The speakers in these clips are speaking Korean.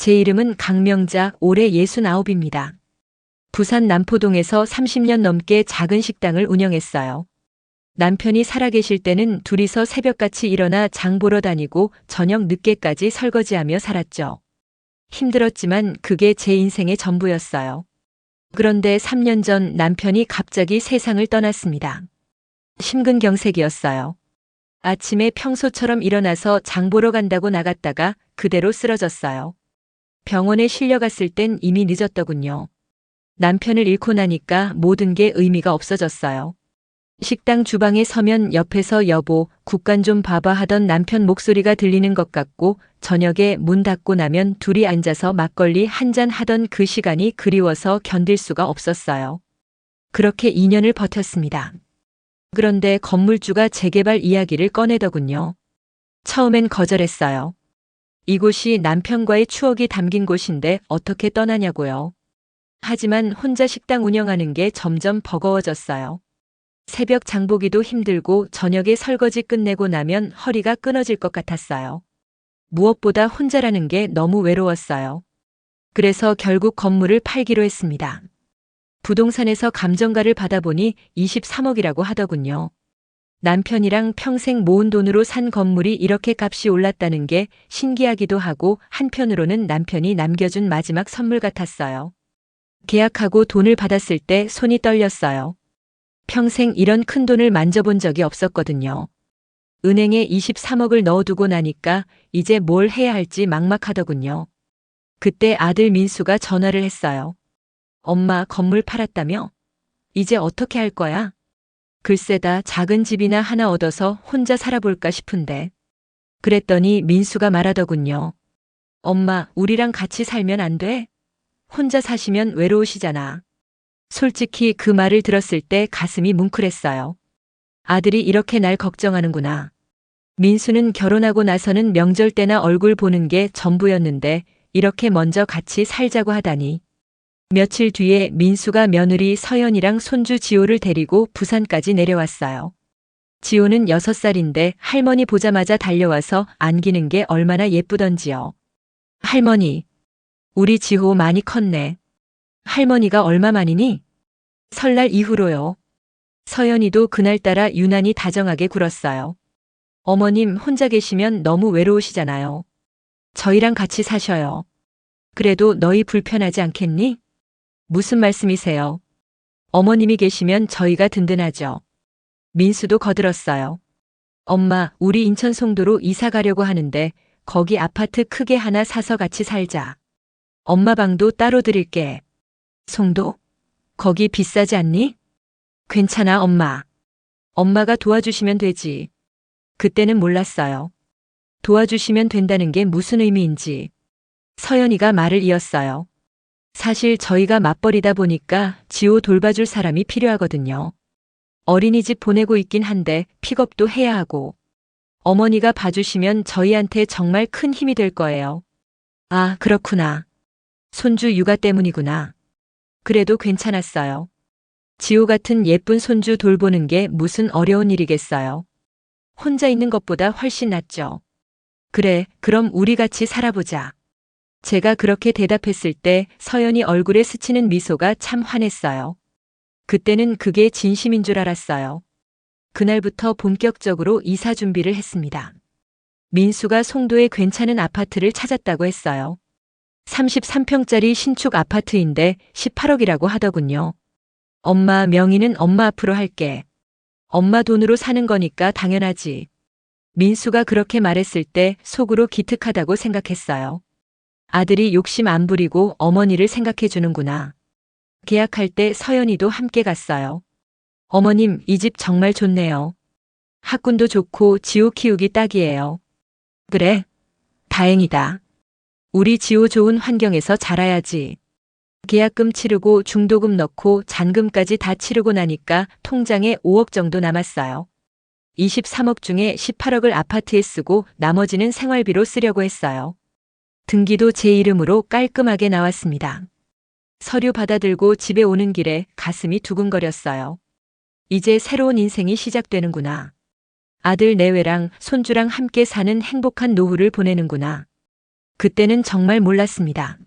제 이름은 강명자, 올해 69입니다. 부산 남포동에서 30년 넘게 작은 식당을 운영했어요. 남편이 살아계실 때는 둘이서 새벽같이 일어나 장 보러 다니고 저녁 늦게까지 설거지하며 살았죠. 힘들었지만 그게 제 인생의 전부였어요. 그런데 3년 전 남편이 갑자기 세상을 떠났습니다. 심근경색이었어요. 아침에 평소처럼 일어나서 장 보러 간다고 나갔다가 그대로 쓰러졌어요. 병원에 실려갔을 땐 이미 늦었더군요. 남편을 잃고 나니까 모든 게 의미가 없어졌어요. 식당 주방에 서면 옆에서 여보, 국간 좀 봐봐 하던 남편 목소리가 들리는 것 같고 저녁에 문 닫고 나면 둘이 앉아서 막걸리 한 잔 하던 그 시간이 그리워서 견딜 수가 없었어요. 그렇게 2년을 버텼습니다. 그런데 건물주가 재개발 이야기를 꺼내더군요. 처음엔 거절했어요. 이곳이 남편과의 추억이 담긴 곳인데 어떻게 떠나냐고요. 하지만 혼자 식당 운영하는 게 점점 버거워졌어요. 새벽 장보기도 힘들고 저녁에 설거지 끝내고 나면 허리가 끊어질 것 같았어요. 무엇보다 혼자라는 게 너무 외로웠어요. 그래서 결국 건물을 팔기로 했습니다. 부동산에서 감정가를 받아보니 23억이라고 하더군요. 남편이랑 평생 모은 돈으로 산 건물이 이렇게 값이 올랐다는 게 신기하기도 하고 한편으로는 남편이 남겨준 마지막 선물 같았어요. 계약하고 돈을 받았을 때 손이 떨렸어요. 평생 이런 큰 돈을 만져본 적이 없었거든요. 은행에 23억을 넣어두고 나니까 이제 뭘 해야 할지 막막하더군요. 그때 아들 민수가 전화를 했어요. 엄마, 건물 팔았다며? 이제 어떻게 할 거야? 글쎄다, 작은 집이나 하나 얻어서 혼자 살아볼까 싶은데. 그랬더니 민수가 말하더군요. 엄마, 우리랑 같이 살면 안 돼? 혼자 사시면 외로우시잖아. 솔직히 그 말을 들었을 때 가슴이 뭉클했어요. 아들이 이렇게 날 걱정하는구나. 민수는 결혼하고 나서는 명절 때나 얼굴 보는 게 전부였는데 이렇게 먼저 같이 살자고 하다니. 며칠 뒤에 민수가 며느리 서연이랑 손주 지호를 데리고 부산까지 내려왔어요. 지호는 6살인데 할머니 보자마자 달려와서 안기는 게 얼마나 예쁘던지요. 할머니, 우리 지호 많이 컸네. 할머니가 얼마만이니? 설날 이후로요. 서연이도 그날따라 유난히 다정하게 굴었어요. 어머님 혼자 계시면 너무 외로우시잖아요. 저희랑 같이 사셔요. 그래도 너희 불편하지 않겠니? 무슨 말씀이세요? 어머님이 계시면 저희가 든든하죠. 민수도 거들었어요. 엄마, 우리 인천 송도로 이사 가려고 하는데 거기 아파트 크게 하나 사서 같이 살자. 엄마 방도 따로 드릴게. 송도? 거기 비싸지 않니? 괜찮아, 엄마. 엄마가 도와주시면 되지. 그때는 몰랐어요. 도와주시면 된다는 게 무슨 의미인지. 서연이가 말을 이었어요. 사실 저희가 맞벌이다 보니까 지호 돌봐줄 사람이 필요하거든요. 어린이집 보내고 있긴 한데 픽업도 해야 하고. 어머니가 봐주시면 저희한테 정말 큰 힘이 될 거예요. 아, 그렇구나. 손주 육아 때문이구나. 그래도 괜찮았어요. 지호 같은 예쁜 손주 돌보는 게 무슨 어려운 일이겠어요. 혼자 있는 것보다 훨씬 낫죠. 그래, 그럼 우리 같이 살아보자. 제가 그렇게 대답했을 때 서연이 얼굴에 스치는 미소가 참 환했어요. 그때는 그게 진심인 줄 알았어요. 그날부터 본격적으로 이사 준비를 했습니다. 민수가 송도에 괜찮은 아파트를 찾았다고 했어요. 33평짜리 신축 아파트인데 18억이라고 하더군요. 엄마, 명의는 엄마 앞으로 할게. 엄마 돈으로 사는 거니까 당연하지. 민수가 그렇게 말했을 때 속으로 기특하다고 생각했어요. 아들이 욕심 안 부리고 어머니를 생각해 주는구나. 계약할 때 서연이도 함께 갔어요. 어머님, 이 집 정말 좋네요. 학군도 좋고 지호 키우기 딱이에요. 그래? 다행이다. 우리 지호 좋은 환경에서 자라야지. 계약금 치르고 중도금 넣고 잔금까지 다 치르고 나니까 통장에 5억 정도 남았어요. 23억 중에 18억을 아파트에 쓰고 나머지는 생활비로 쓰려고 했어요. 등기도 제 이름으로 깔끔하게 나왔습니다. 서류 받아들고 집에 오는 길에 가슴이 두근거렸어요. 이제 새로운 인생이 시작되는구나. 아들 내외랑 손주랑 함께 사는 행복한 노후를 보내는구나. 그때는 정말 몰랐습니다.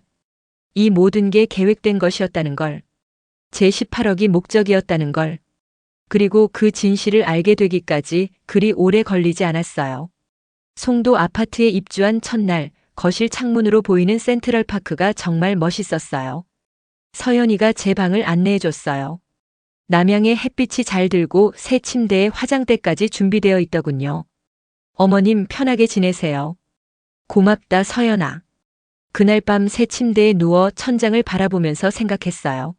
이 모든 게 계획된 것이었다는 걸. 제 18억이 목적이었다는 걸. 그리고 그 진실을 알게 되기까지 그리 오래 걸리지 않았어요. 송도 아파트에 입주한 첫날, 거실 창문으로 보이는 센트럴파크가 정말 멋있었어요. 서연이가 제 방을 안내해줬어요. 남향의 햇빛이 잘 들고 새 침대에 화장대까지 준비되어 있더군요. 어머님 편하게 지내세요. 고맙다 서연아. 그날 밤 새 침대에 누워 천장을 바라보면서 생각했어요.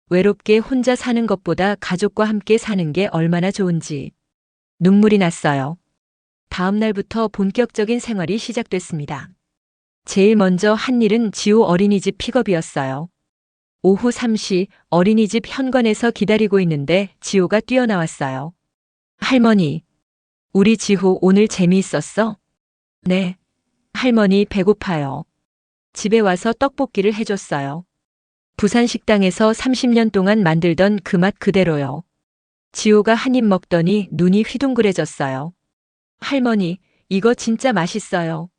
외롭게 혼자 사는 것보다 가족과 함께 사는 게 얼마나 좋은지. 눈물이 났어요. 다음 날부터 본격적인 생활이 시작됐습니다. 제일 먼저 한 일은 지호 어린이집 픽업이었어요. 오후 3시 어린이집 현관에서 기다리고 있는데 지호가 뛰어나왔어요. 할머니, 우리 지호 오늘 재미있었어? 네. 할머니 배고파요. 집에 와서 떡볶이를 해줬어요. 부산 식당에서 30년 동안 만들던 그 맛 그대로요. 지호가 한 입 먹더니 눈이 휘둥그레졌어요. 할머니, 이거 진짜 맛있어요.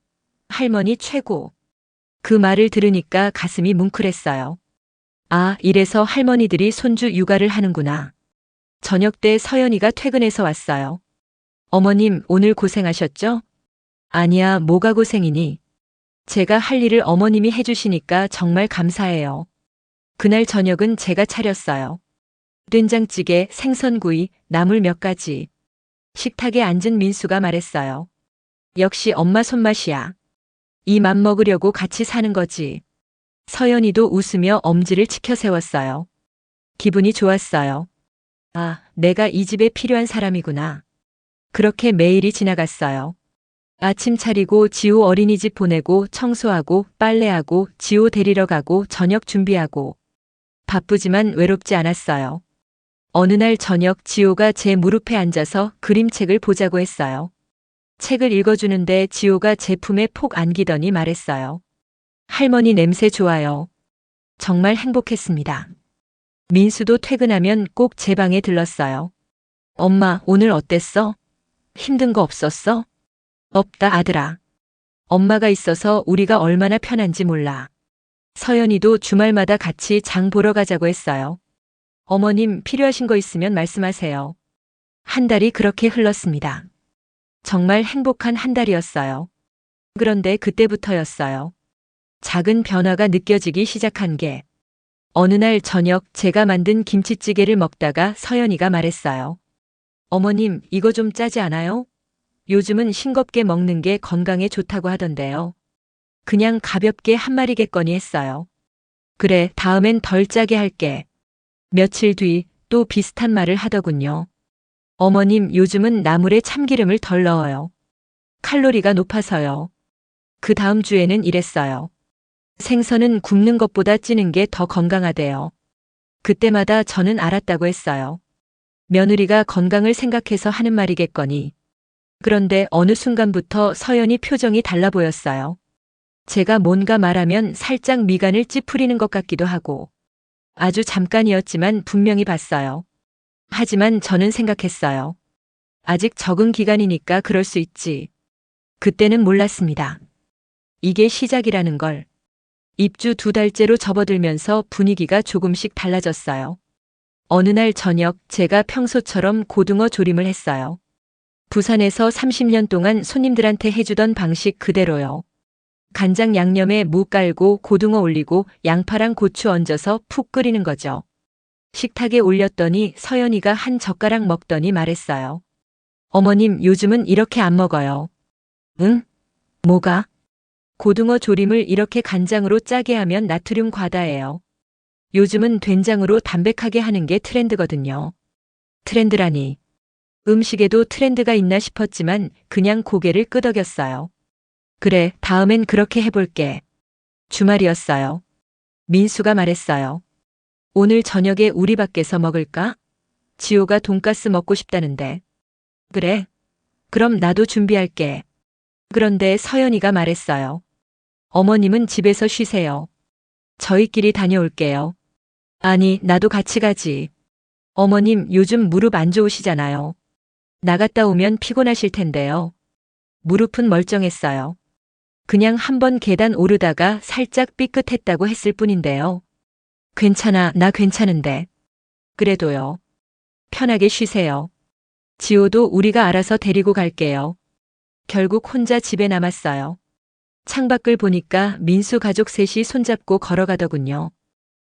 할머니 최고. 그 말을 들으니까 가슴이 뭉클했어요. 아, 이래서 할머니들이 손주 육아를 하는구나. 저녁 때 서연이가 퇴근해서 왔어요. 어머님, 오늘 고생하셨죠? 아니야, 뭐가 고생이니? 제가 할 일을 어머님이 해주시니까 정말 감사해요. 그날 저녁은 제가 차렸어요. 된장찌개, 생선구이, 나물 몇 가지. 식탁에 앉은 민수가 말했어요. 역시 엄마 손맛이야. 이 맘 먹으려고 같이 사는 거지. 서연이도 웃으며 엄지를 치켜 세웠어요. 기분이 좋았어요. 아, 내가 이 집에 필요한 사람이구나. 그렇게 매일이 지나갔어요. 아침 차리고 지호 어린이집 보내고 청소하고 빨래하고 지호 데리러 가고 저녁 준비하고. 바쁘지만 외롭지 않았어요. 어느 날 저녁 지호가 제 무릎에 앉아서 그림책을 보자고 했어요. 책을 읽어주는데 지호가 제 품에 폭 안기더니 말했어요. 할머니 냄새 좋아요. 정말 행복했습니다. 민수도 퇴근하면 꼭 제 방에 들렀어요. 엄마, 오늘 어땠어? 힘든 거 없었어? 없다, 아들아. 엄마가 있어서 우리가 얼마나 편한지 몰라. 서연이도 주말마다 같이 장 보러 가자고 했어요. 어머님 필요하신 거 있으면 말씀하세요. 한 달이 그렇게 흘렀습니다. 정말 행복한 한 달이었어요. 그런데 그때부터였어요. 작은 변화가 느껴지기 시작한 게. 어느 날 저녁 제가 만든 김치찌개를 먹다가 서연이가 말했어요. 어머님, 이거 좀 짜지 않아요? 요즘은 싱겁게 먹는 게 건강에 좋다고 하던데요. 그냥 가볍게 한 마리겠거니 했어요. 그래, 다음엔 덜 짜게 할게. 며칠 뒤 또 비슷한 말을 하더군요. 어머님, 요즘은 나물에 참기름을 덜 넣어요. 칼로리가 높아서요. 그 다음 주에는 이랬어요. 생선은 굽는 것보다 찌는 게 더 건강하대요. 그때마다 저는 알았다고 했어요. 며느리가 건강을 생각해서 하는 말이겠거니. 그런데 어느 순간부터 서연이 표정이 달라 보였어요. 제가 뭔가 말하면 살짝 미간을 찌푸리는 것 같기도 하고. 아주 잠깐이었지만 분명히 봤어요. 하지만 저는 생각했어요. 아직 적응 기간이니까 그럴 수 있지. 그때는 몰랐습니다. 이게 시작이라는 걸. 입주 2달째로 접어들면서 분위기가 조금씩 달라졌어요. 어느 날 저녁 제가 평소처럼 고등어 조림을 했어요. 부산에서 30년 동안 손님들한테 해주던 방식 그대로요. 간장 양념에 무 깔고 고등어 올리고 양파랑 고추 얹어서 푹 끓이는 거죠. 식탁에 올렸더니 서연이가 한 젓가락 먹더니 말했어요. 어머님, 요즘은 이렇게 안 먹어요. 응? 뭐가? 고등어 조림을 이렇게 간장으로 짜게 하면 나트륨 과다예요. 요즘은 된장으로 담백하게 하는 게 트렌드거든요. 트렌드라니. 음식에도 트렌드가 있나 싶었지만 그냥 고개를 끄덕였어요. 그래, 다음엔 그렇게 해볼게. 주말이었어요. 민수가 말했어요. 오늘 저녁에 우리 밖에서 먹을까? 지호가 돈가스 먹고 싶다는데. 그래. 그럼 나도 준비할게. 그런데 서연이가 말했어요. 어머님은 집에서 쉬세요. 저희끼리 다녀올게요. 아니, 나도 같이 가지. 어머님 요즘 무릎 안 좋으시잖아요. 나갔다 오면 피곤하실 텐데요. 무릎은 멀쩡했어요. 그냥 한번 계단 오르다가 살짝 삐끗했다고 했을 뿐인데요. 괜찮아, 나 괜찮은데. 그래도요. 편하게 쉬세요. 지호도 우리가 알아서 데리고 갈게요. 결국 혼자 집에 남았어요. 창밖을 보니까 민수 가족 셋이 손잡고 걸어가더군요.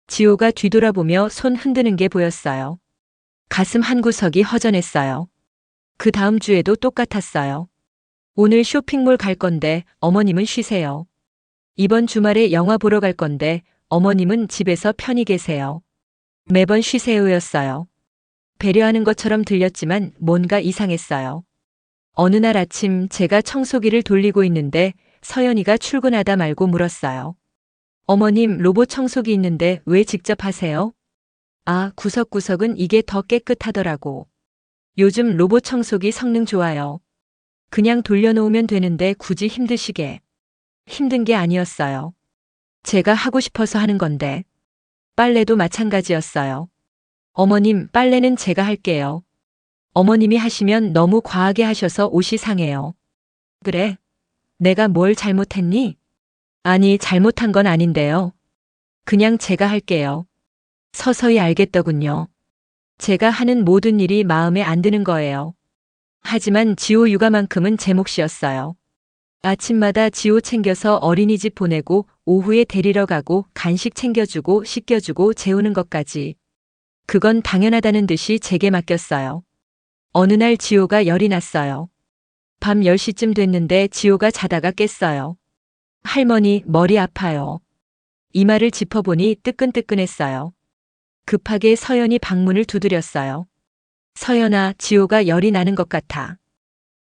지호가 뒤돌아보며 손 흔드는 게 보였어요. 가슴 한구석이 허전했어요. 그 다음 주에도 똑같았어요. 오늘 쇼핑몰 갈 건데 어머님은 쉬세요. 이번 주말에 영화 보러 갈 건데 어머님은 집에서 편히 계세요. 매번 쉬세요였어요. 배려하는 것처럼 들렸지만 뭔가 이상했어요. 어느 날 아침 제가 청소기를 돌리고 있는데 서연이가 출근하다 말고 물었어요. 어머님, 로봇 청소기 있는데 왜 직접 하세요? 아, 구석구석은 이게 더 깨끗하더라고. 요즘 로봇 청소기 성능 좋아요. 그냥 돌려놓으면 되는데 굳이 힘드시게. 힘든 게 아니었어요. 제가 하고 싶어서 하는 건데. 빨래도 마찬가지였어요. 어머님, 빨래는 제가 할게요. 어머님이 하시면 너무 과하게 하셔서 옷이 상해요. 그래? 내가 뭘 잘못했니? 아니, 잘못한 건 아닌데요. 그냥 제가 할게요. 서서히 알겠더군요. 제가 하는 모든 일이 마음에 안 드는 거예요. 하지만 지호 육아만큼은 제 몫이었어요. 아침마다 지호 챙겨서 어린이집 보내고 오후에 데리러 가고 간식 챙겨주고 씻겨주고 재우는 것까지. 그건 당연하다는 듯이 제게 맡겼어요. 어느 날 지호가 열이 났어요. 밤 10시쯤 됐는데 지호가 자다가 깼어요. 할머니, 머리 아파요. 이마를 짚어보니 뜨끈뜨끈했어요. 급하게 서연이 방문을 두드렸어요. 서연아, 지호가 열이 나는 것 같아.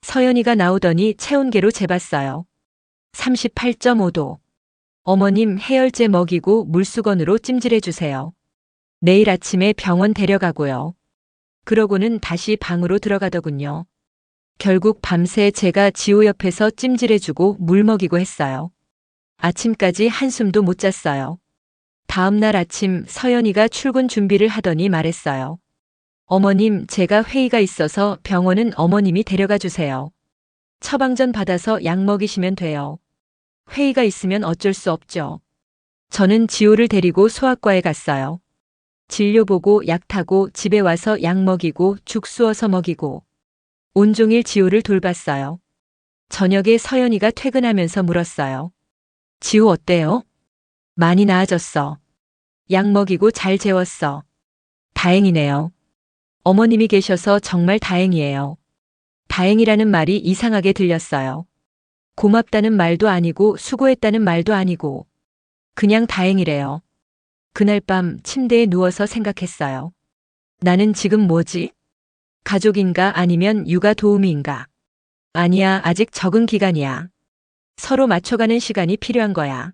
서연이가 나오더니 체온계로 재봤어요. 38.5도. 어머님, 해열제 먹이고 물수건으로 찜질해주세요. 내일 아침에 병원 데려가고요. 그러고는 다시 방으로 들어가더군요. 결국 밤새 제가 지호 옆에서 찜질해주고 물 먹이고 했어요. 아침까지 한숨도 못 잤어요. 다음 날 아침 서연이가 출근 준비를 하더니 말했어요. 어머님, 제가 회의가 있어서 병원은 어머님이 데려가 주세요. 처방전 받아서 약 먹이시면 돼요. 회의가 있으면 어쩔 수 없죠. 저는 지호를 데리고 소아과에 갔어요. 진료 보고 약 타고 집에 와서 약 먹이고 죽 쑤어서 먹이고 온종일 지호를 돌봤어요. 저녁에 서연이가 퇴근하면서 물었어요. 지호 어때요? 많이 나아졌어. 약 먹이고 잘 재웠어. 다행이네요. 어머님이 계셔서 정말 다행이에요. 다행이라는 말이 이상하게 들렸어요. 고맙다는 말도 아니고 수고했다는 말도 아니고 그냥 다행이래요. 그날 밤 침대에 누워서 생각했어요. 나는 지금 뭐지? 가족인가 아니면 육아 도우미인가? 아니야, 아직 적응 기간이야. 서로 맞춰가는 시간이 필요한 거야.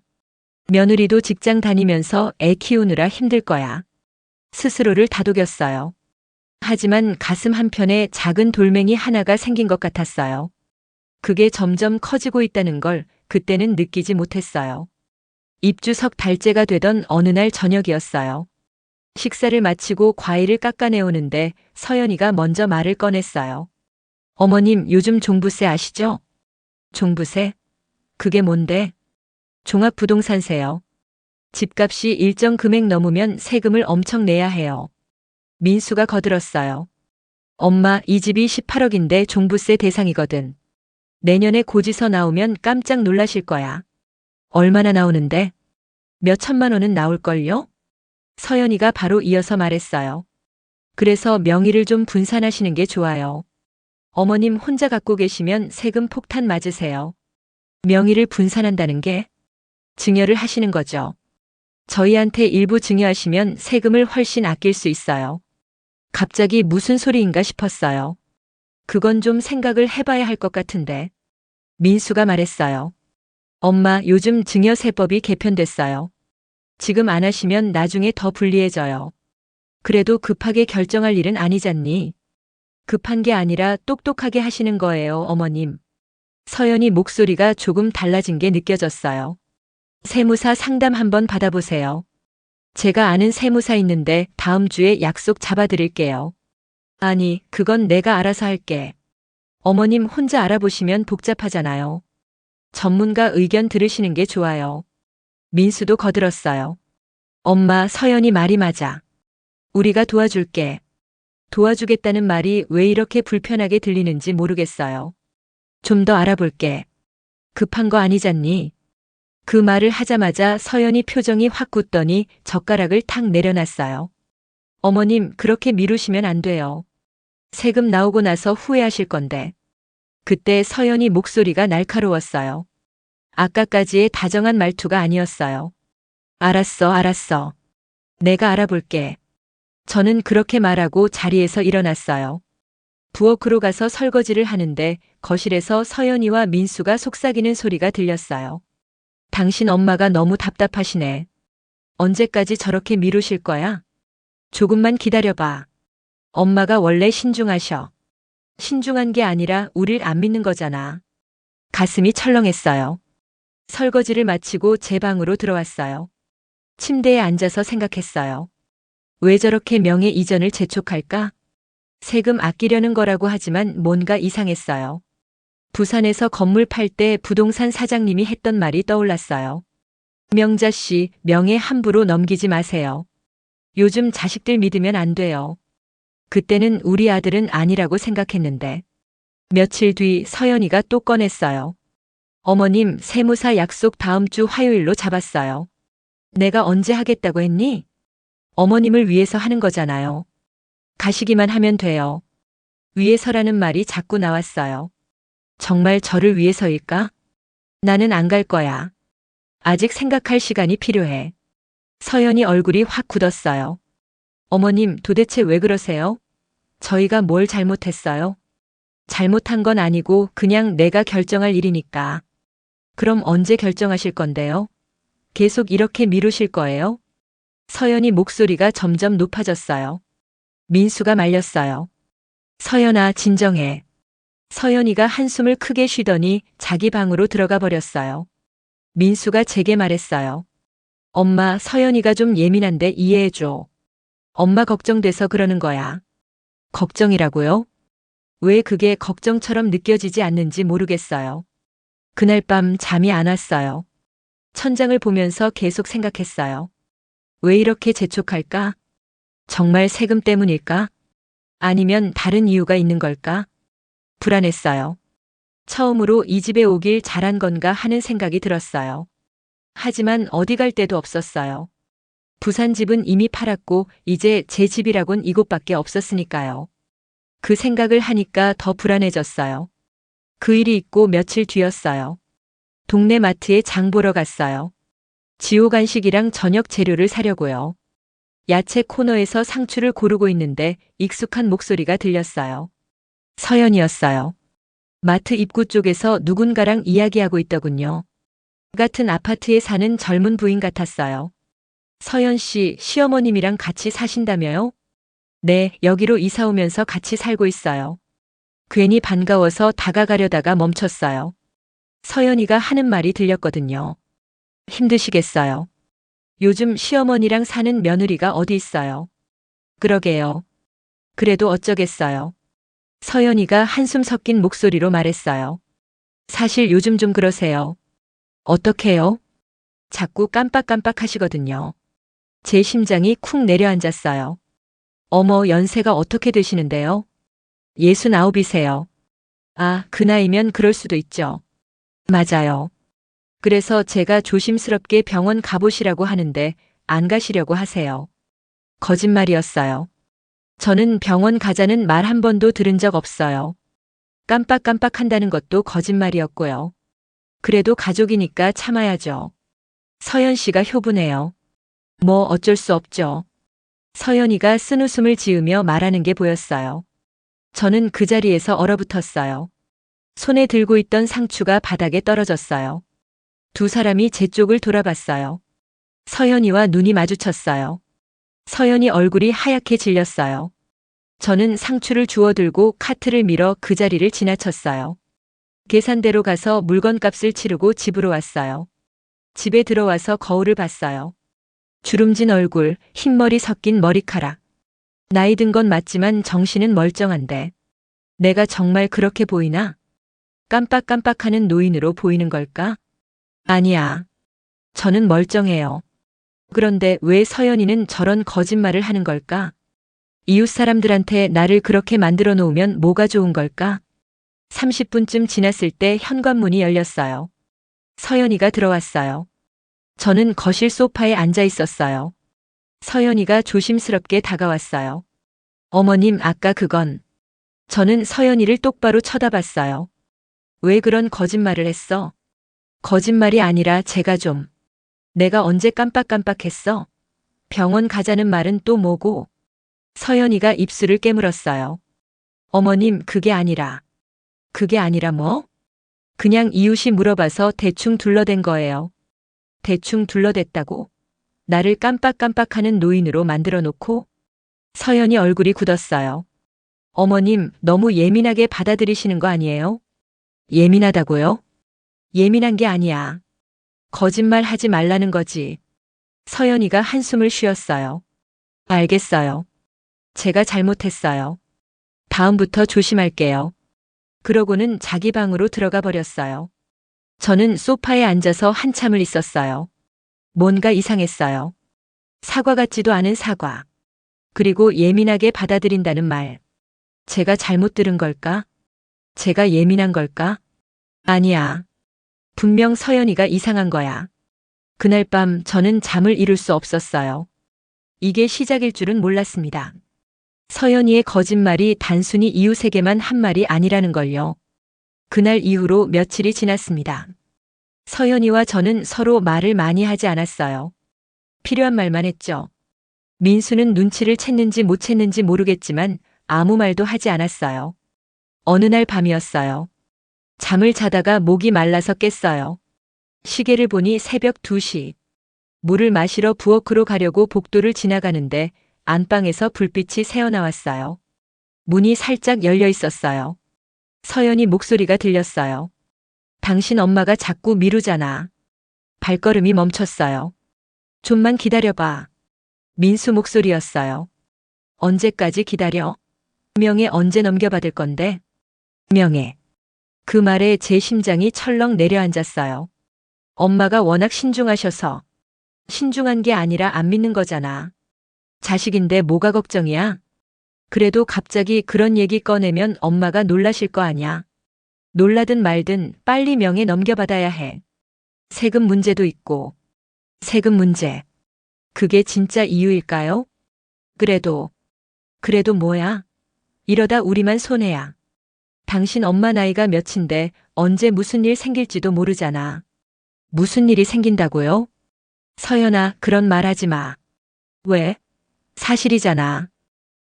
며느리도 직장 다니면서 애 키우느라 힘들 거야. 스스로를 다독였어요. 하지만 가슴 한편에 작은 돌멩이 하나가 생긴 것 같았어요. 그게 점점 커지고 있다는 걸 그때는 느끼지 못했어요. 입주석 달째가 되던 어느 날 저녁이었어요. 식사를 마치고 과일을 깎아내오는데 서연이가 먼저 말을 꺼냈어요. 어머님, 요즘 종부세 아시죠? 종부세? 그게 뭔데? 종합부동산세요. 집값이 일정 금액 넘으면 세금을 엄청 내야 해요. 민수가 거들었어요. 엄마, 이 집이 18억인데 종부세 대상이거든. 내년에 고지서 나오면 깜짝 놀라실 거야. 얼마나 나오는데? 몇 천만 원은 나올걸요? 서연이가 바로 이어서 말했어요. 그래서 명의를 좀 분산하시는 게 좋아요. 어머님 혼자 갖고 계시면 세금 폭탄 맞으세요. 명의를 분산한다는 게 증여를 하시는 거죠. 저희한테 일부 증여하시면 세금을 훨씬 아낄 수 있어요. 갑자기 무슨 소리인가 싶었어요. 그건 좀 생각을 해봐야 할 것 같은데. 민수가 말했어요. 엄마, 요즘 증여세법이 개편됐어요. 지금 안 하시면 나중에 더 불리해져요. 그래도 급하게 결정할 일은 아니잖니. 급한 게 아니라 똑똑하게 하시는 거예요, 어머님. 서연이 목소리가 조금 달라진 게 느껴졌어요. 세무사 상담 한번 받아보세요. 제가 아는 세무사 있는데 다음 주에 약속 잡아드릴게요. 아니, 그건 내가 알아서 할게. 어머님 혼자 알아보시면 복잡하잖아요. 전문가 의견 들으시는 게 좋아요. 민수도 거들었어요. 엄마, 서연이 말이 맞아. 우리가 도와줄게. 도와주겠다는 말이 왜 이렇게 불편하게 들리는지 모르겠어요. 좀 더 알아볼게. 급한 거 아니잖니? 그 말을 하자마자 서연이 표정이 확 굳더니 젓가락을 탁 내려놨어요. 어머님, 그렇게 미루시면 안 돼요. 세금 나오고 나서 후회하실 건데. 그때 서연이 목소리가 날카로웠어요. 아까까지의 다정한 말투가 아니었어요. 알았어, 알았어. 내가 알아볼게. 저는 그렇게 말하고 자리에서 일어났어요. 부엌으로 가서 설거지를 하는데 거실에서 서연이와 민수가 속삭이는 소리가 들렸어요. 당신 엄마가 너무 답답하시네. 언제까지 저렇게 미루실 거야? 조금만 기다려봐. 엄마가 원래 신중하셔. 신중한 게 아니라 우릴 안 믿는 거잖아. 가슴이 철렁했어요. 설거지를 마치고 제 방으로 들어왔어요. 침대에 앉아서 생각했어요. 왜 저렇게 명예 이전을 재촉할까? 세금 아끼려는 거라고 하지만 뭔가 이상했어요. 부산에서 건물 팔 때 부동산 사장님이 했던 말이 떠올랐어요. 명자 씨, 명예 함부로 넘기지 마세요. 요즘 자식들 믿으면 안 돼요. 그때는 우리 아들은 아니라고 생각했는데. 며칠 뒤 서연이가 또 꺼냈어요. 어머님, 세무사 약속 다음 주 화요일로 잡았어요. 내가 언제 하겠다고 했니? 어머님을 위해서 하는 거잖아요. 가시기만 하면 돼요. 위해서라는 말이 자꾸 나왔어요. 정말 저를 위해서일까? 나는 안 갈 거야. 아직 생각할 시간이 필요해. 서연이 얼굴이 확 굳었어요. 어머님, 도대체 왜 그러세요? 저희가 뭘 잘못했어요? 잘못한 건 아니고 그냥 내가 결정할 일이니까. 그럼 언제 결정하실 건데요? 계속 이렇게 미루실 거예요? 서연이 목소리가 점점 높아졌어요. 민수가 말렸어요. 서연아, 진정해. 서연이가 한숨을 크게 쉬더니 자기 방으로 들어가 버렸어요. 민수가 제게 말했어요. 엄마, 서연이가 좀 예민한데 이해해줘. 엄마 걱정돼서 그러는 거야. 걱정이라고요? 왜 그게 걱정처럼 느껴지지 않는지 모르겠어요. 그날 밤 잠이 안 왔어요. 천장을 보면서 계속 생각했어요. 왜 이렇게 재촉할까? 정말 세금 때문일까? 아니면 다른 이유가 있는 걸까? 불안했어요. 처음으로 이 집에 오길 잘한 건가 하는 생각이 들었어요. 하지만 어디 갈 데도 없었어요. 부산 집은 이미 팔았고 이제 제 집이라곤 이곳밖에 없었으니까요. 그 생각을 하니까 더 불안해졌어요. 그 일이 있고 며칠 뒤였어요. 동네 마트에 장 보러 갔어요. 지호 간식이랑 저녁 재료를 사려고요. 야채 코너에서 상추를 고르고 있는데 익숙한 목소리가 들렸어요. 서연이었어요. 마트 입구 쪽에서 누군가랑 이야기하고 있더군요. 같은 아파트에 사는 젊은 부인 같았어요. 서연 씨, 시어머님이랑 같이 사신다며요? 네, 여기로 이사 오면서 같이 살고 있어요. 괜히 반가워서 다가가려다가 멈췄어요. 서연이가 하는 말이 들렸거든요. 힘드시겠어요. 요즘 시어머니랑 사는 며느리가 어디 있어요? 그러게요. 그래도 어쩌겠어요. 서연이가 한숨 섞인 목소리로 말했어요. 사실 요즘 좀 그러세요. 어떻게요? 자꾸 깜빡깜빡 하시거든요. 제 심장이 쿵 내려앉았어요. 어머, 연세가 어떻게 되시는데요? 69이세요. 아, 그 나이면 그럴 수도 있죠. 맞아요. 그래서 제가 조심스럽게 병원 가보시라고 하는데 안 가시려고 하세요. 거짓말이었어요. 저는 병원 가자는 말 한 번도 들은 적 없어요. 깜빡깜빡 한다는 것도 거짓말이었고요. 그래도 가족이니까 참아야죠. 서연 씨가 효부네요. 뭐 어쩔 수 없죠. 서연이가 쓴웃음을 지으며 말하는 게 보였어요. 저는 그 자리에서 얼어붙었어요. 손에 들고 있던 상추가 바닥에 떨어졌어요. 두 사람이 제 쪽을 돌아봤어요. 서연이와 눈이 마주쳤어요. 서연이 얼굴이 하얗게 질렸어요. 저는 상추를 주워들고 카트를 밀어 그 자리를 지나쳤어요. 계산대로 가서 물건값을 치르고 집으로 왔어요. 집에 들어와서 거울을 봤어요. 주름진 얼굴, 흰머리 섞인 머리카락. 나이 든 건 맞지만 정신은 멀쩡한데. 내가 정말 그렇게 보이나? 깜빡깜빡하는 노인으로 보이는 걸까? 아니야. 저는 멀쩡해요. 그런데 왜 서연이는 저런 거짓말을 하는 걸까? 이웃 사람들한테 나를 그렇게 만들어 놓으면 뭐가 좋은 걸까? 30분쯤 지났을 때 현관문이 열렸어요. 서연이가 들어왔어요. 저는 거실 소파에 앉아 있었어요. 서연이가 조심스럽게 다가왔어요. 어머님, 아까 그건. 저는 서연이를 똑바로 쳐다봤어요. 왜 그런 거짓말을 했어? 거짓말이 아니라 내가 언제 깜빡깜빡했어? 병원 가자는 말은 또 뭐고? 서연이가 입술을 깨물었어요. 어머님, 그게 아니라 뭐? 그냥 이웃이 물어봐서 대충 둘러댄 거예요. 대충 둘러댔다고? 나를 깜빡깜빡하는 노인으로 만들어 놓고? 서연이 얼굴이 굳었어요. 어머님, 너무 예민하게 받아들이시는 거 아니에요? 예민하다고요? 예민한 게 아니야. 거짓말 하지 말라는 거지. 서연이가 한숨을 쉬었어요. 알겠어요. 제가 잘못했어요. 다음부터 조심할게요. 그러고는 자기 방으로 들어가 버렸어요. 저는 소파에 앉아서 한참을 있었어요. 뭔가 이상했어요. 사과 같지도 않은 사과. 그리고 예민하게 받아들인다는 말. 제가 잘못 들은 걸까? 제가 예민한 걸까? 아니야. 분명 서연이가 이상한 거야. 그날 밤 저는 잠을 이룰 수 없었어요. 이게 시작일 줄은 몰랐습니다. 서연이의 거짓말이 단순히 이웃에게만 한 말이 아니라는 걸요. 그날 이후로 며칠이 지났습니다. 서연이와 저는 서로 말을 많이 하지 않았어요. 필요한 말만 했죠. 민수는 눈치를 챘는지 못 챘는지 모르겠지만 아무 말도 하지 않았어요. 어느 날 밤이었어요. 잠을 자다가 목이 말라서 깼어요. 시계를 보니 새벽 2시. 물을 마시러 부엌으로 가려고 복도를 지나가는데 안방에서 불빛이 새어나왔어요. 문이 살짝 열려 있었어요. 서연이 목소리가 들렸어요. 당신 엄마가 자꾸 미루잖아. 발걸음이 멈췄어요. 좀만 기다려봐. 민수 목소리였어요. 언제까지 기다려? 명예 언제 넘겨받을 건데? 명예. 그 말에 제 심장이 철렁 내려앉았어요. 엄마가 워낙 신중하셔서. 신중한 게 아니라 안 믿는 거잖아. 자식인데 뭐가 걱정이야? 그래도 갑자기 그런 얘기 꺼내면 엄마가 놀라실 거 아냐. 놀라든 말든 빨리 명예 넘겨받아야 해. 세금 문제도 있고. 세금 문제. 그게 진짜 이유일까요? 그래도 뭐야? 이러다 우리만 손해야. 당신 엄마 나이가 몇인데 언제 무슨 일 생길지도 모르잖아. 무슨 일이 생긴다고요? 서연아, 그런 말 하지 마. 왜? 사실이잖아.